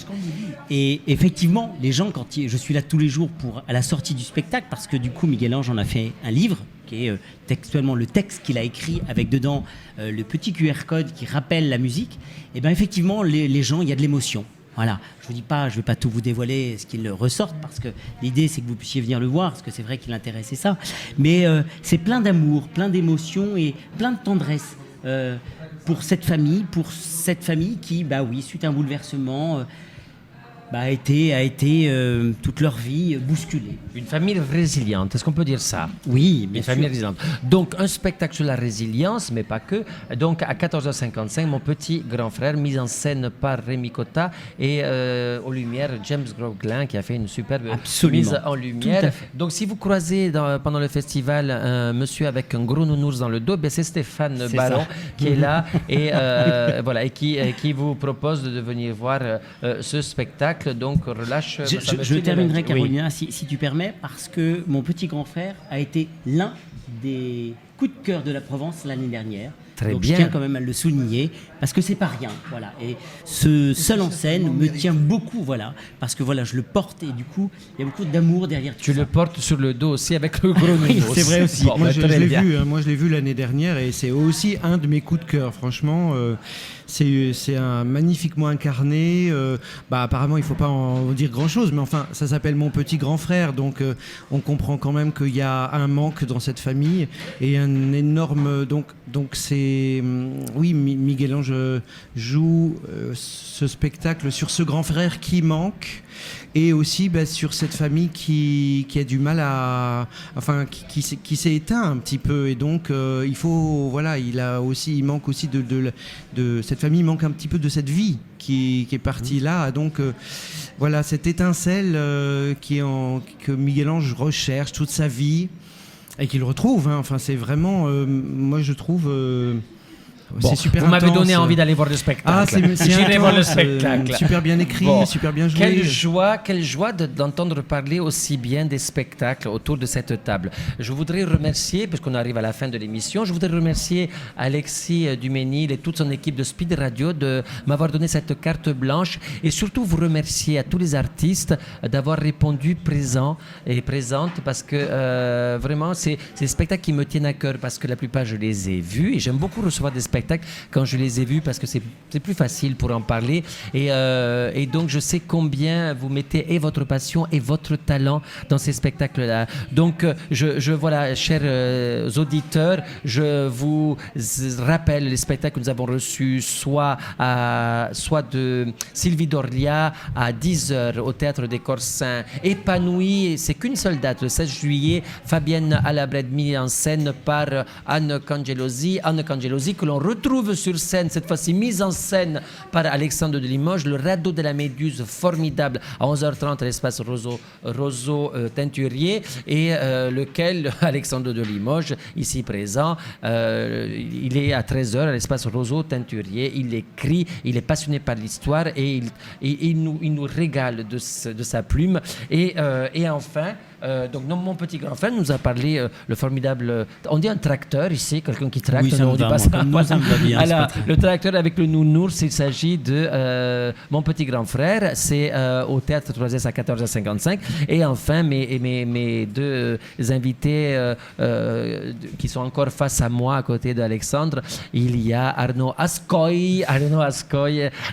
Et effectivement, les gens, je suis là tous les jours à la sortie du spectacle, parce que du coup, Miguel-Ange en a fait un livre, qui est textuellement le texte qu'il a écrit, avec dedans le petit QR code qui rappelle la musique. Et bien effectivement, les gens, il y a de l'émotion. Voilà, je ne vais pas tout vous dévoiler ce qu'il ressorte, parce que l'idée c'est que vous puissiez venir le voir, parce que c'est vrai qu'il intéressait ça. Mais c'est plein d'amour, plein d'émotions et plein de tendresse pour cette famille qui, suite à un bouleversement, a été toute leur vie bousculée. Une famille résiliente, est-ce qu'on peut dire ça? Oui, bien Une sûr. famille résiliente. Donc, un spectacle sur la résilience, mais pas que. Donc, à 14h55, Mon Petit Grand Frère, mise en scène par Rémi Cotta et aux lumières, James Groglin, qui a fait une superbe mise en lumière. Donc, si vous croisez pendant le festival un monsieur avec un gros nounours dans le dos, c'est Stéphane Baron qui est là et, voilà, et qui vous propose de venir voir ce spectacle. Donc relâche. Je terminerai, Carolina, si tu permets, parce que Mon Petit Grand Frère a été l'un des coups de cœur de la Provence l'année dernière. Très donc bien. Je tiens quand même à le souligner, parce que c'est pas rien, voilà. Et ce seul en scène me tient beaucoup, voilà, parce que voilà, je le porte et du coup, il y a beaucoup d'amour derrière tout ça. Tu le portes sur le dos aussi avec le gros nounours. Oui, c'est vrai aussi. Moi, je l'ai vu l'année dernière et c'est aussi un de mes coups de cœur, franchement. C'est un magnifiquement incarné. Apparemment, il ne faut pas en dire grand-chose, mais enfin, ça s'appelle Mon Petit Grand Frère, donc on comprend quand même qu'il y a un manque dans cette famille et un énorme... Donc c'est... Oui, Miguel-Ange joue ce spectacle sur ce grand frère qui manque et aussi sur cette famille qui a du mal à... Enfin, qui s'est éteint un petit peu et donc il faut... Voilà, il manque aussi de cette famille manque un petit peu de cette vie qui est partie là. Donc voilà, cette étincelle que Miguel-Ange recherche toute sa vie et qu'il retrouve. Hein. Enfin, c'est vraiment... moi, je trouve... Bon, c'est super vous m'avez intense. donné envie d'aller voir le spectacle. J'irai voir le spectacle. Super bien écrit, super bien joué. Quelle joie d'entendre parler aussi bien des spectacles autour de cette table. Je voudrais remercier, parce qu'on arrive à la fin de l'émission, je voudrais remercier Alexis Duménil et toute son équipe de Speed Radio de m'avoir donné cette carte blanche et surtout vous remercier à tous les artistes d'avoir répondu présents et présentes parce que vraiment c'est des spectacles qui me tiennent à cœur parce que la plupart je les ai vus et j'aime beaucoup recevoir des spectacles spectacles quand je les ai vus parce que c'est plus facile pour en parler. Et donc, je sais combien vous mettez et votre passion et votre talent dans ces spectacles-là. Donc, voilà, chers auditeurs, je vous rappelle les spectacles que nous avons reçus, soit de Sylvie Dorlia à 10h au Théâtre des Corsins, Épanoui, c'est qu'une seule date, le 16 juillet, Fabienne Alabred mise en scène par Anne Cangelosi, que l'on retrouve sur scène, cette fois-ci mise en scène par Alexandre de Limoges, le Radeau de la Méduse, formidable, à 11h30 à l'espace Roseau Teinturier, et lequel Alexandre de Limoges, ici présent, il est à 13h à l'espace Roseau Teinturier, il écrit, il est passionné par l'histoire et il nous régale de sa plume. Et enfin, donc mon petit grand frère nous a parlé le formidable, on dit un tracteur ici, quelqu'un qui tracte. Oui, ça me va, ça me va bien. Alors, le tracteur avec le nounours, il s'agit de mon petit grand frère, c'est au Théâtre 3S à 14h55. Et enfin, mes deux invités qui sont encore face à moi, à côté d'Alexandre, il y a Arnaud Ascoy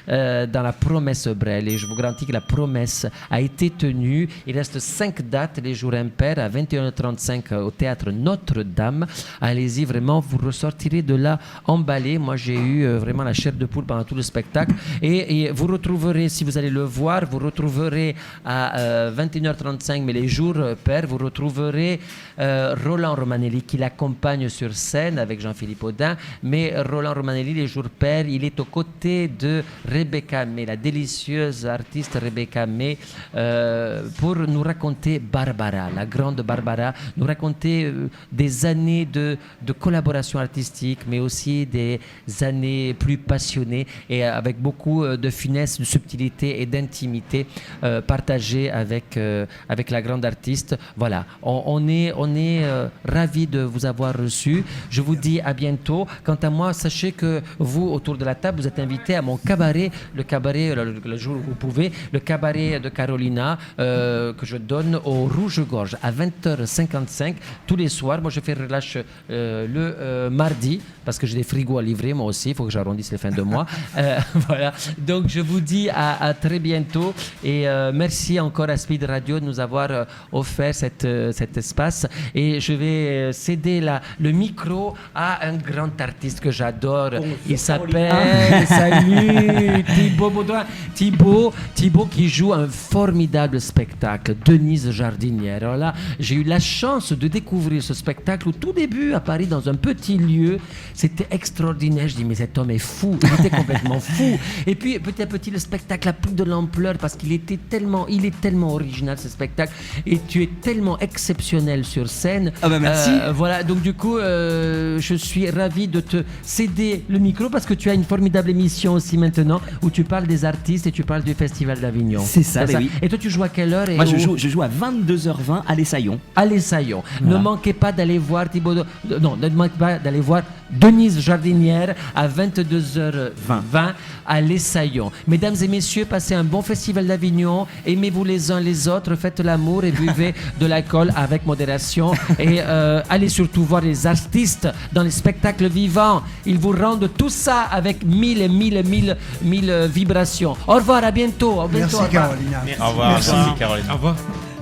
dans La Promesse Brel. Et je vous garantis que la promesse a été tenue. Il reste 5 dates, les jours impairs, à 21h35 au Théâtre Notre-Dame. Allez-y, vraiment, vous ressortirez de là emballé. Moi, j'ai eu vraiment la chair de poule pendant tout le spectacle. Et vous retrouverez, si vous allez le voir, vous retrouverez à 21h35, mais les jours pairs, vous retrouverez Roland Romanelli qui l'accompagne sur scène avec Jean-Philippe Audin. Mais Roland Romanelli, les jours pairs, il est aux côtés de Rebecca May, la délicieuse artiste Rebecca May, pour nous raconter Barbara, la grande Barbara, nous raconter des années de collaboration artistique, mais aussi des années plus passionnées et avec beaucoup de finesse, de subtilité et d'intimité partagée avec la grande artiste. Voilà, on est ravis de vous avoir reçu. Je vous dis à bientôt. Quant à moi, sachez que vous, autour de la table, vous êtes invités à mon cabaret, le jour où vous pouvez, le cabaret de Carolina que je donne au Rouge-Gorge à 20h55 tous les soirs. Moi, je fais relâche le mardi parce que j'ai des frigos à livrer, moi aussi. Il faut que j'arrondisse les fins de mois. Voilà. Donc, je vous dis à très bientôt et merci encore à Speed Radio de nous avoir offert cet espace. Et je vais céder le micro à un grand artiste que j'adore. Il s'appelle, salut, Thibaut Baudouin. Thibaut qui joue un formidable spectacle, Denise Jardinière. Alors là, j'ai eu la chance de découvrir ce spectacle au tout début à Paris, dans un petit lieu. C'était extraordinaire. Je dis, mais cet homme est fou. Il était complètement fou. Et puis, petit à petit, le spectacle a pris de l'ampleur parce qu'il est tellement original, ce spectacle. Et tu es tellement exceptionnel sur scène. Ah bah merci. Voilà, donc du coup, je suis ravi de te céder le micro parce que tu as une formidable émission aussi maintenant où tu parles des artistes et tu parles du Festival d'Avignon. C'est ça, ça. Oui. Et toi, tu joues à quelle heure? Moi, je joue à 22h20 à l'Essaillon. À l'Essaillon. Voilà. Ne manquez pas d'aller voir ne manquez pas d'aller voir Denise Jardinière à 22h20 à l'Essaillon. Mesdames et messieurs, passez un bon Festival d'Avignon. Aimez-vous les uns les autres, faites l'amour et buvez de l'alcool avec modération. Et allez surtout voir les artistes dans les spectacles vivants. Ils vous rendent tout ça avec mille vibrations. Au revoir, à bientôt. Merci Carolina. Au revoir, merci Carolina. Au revoir.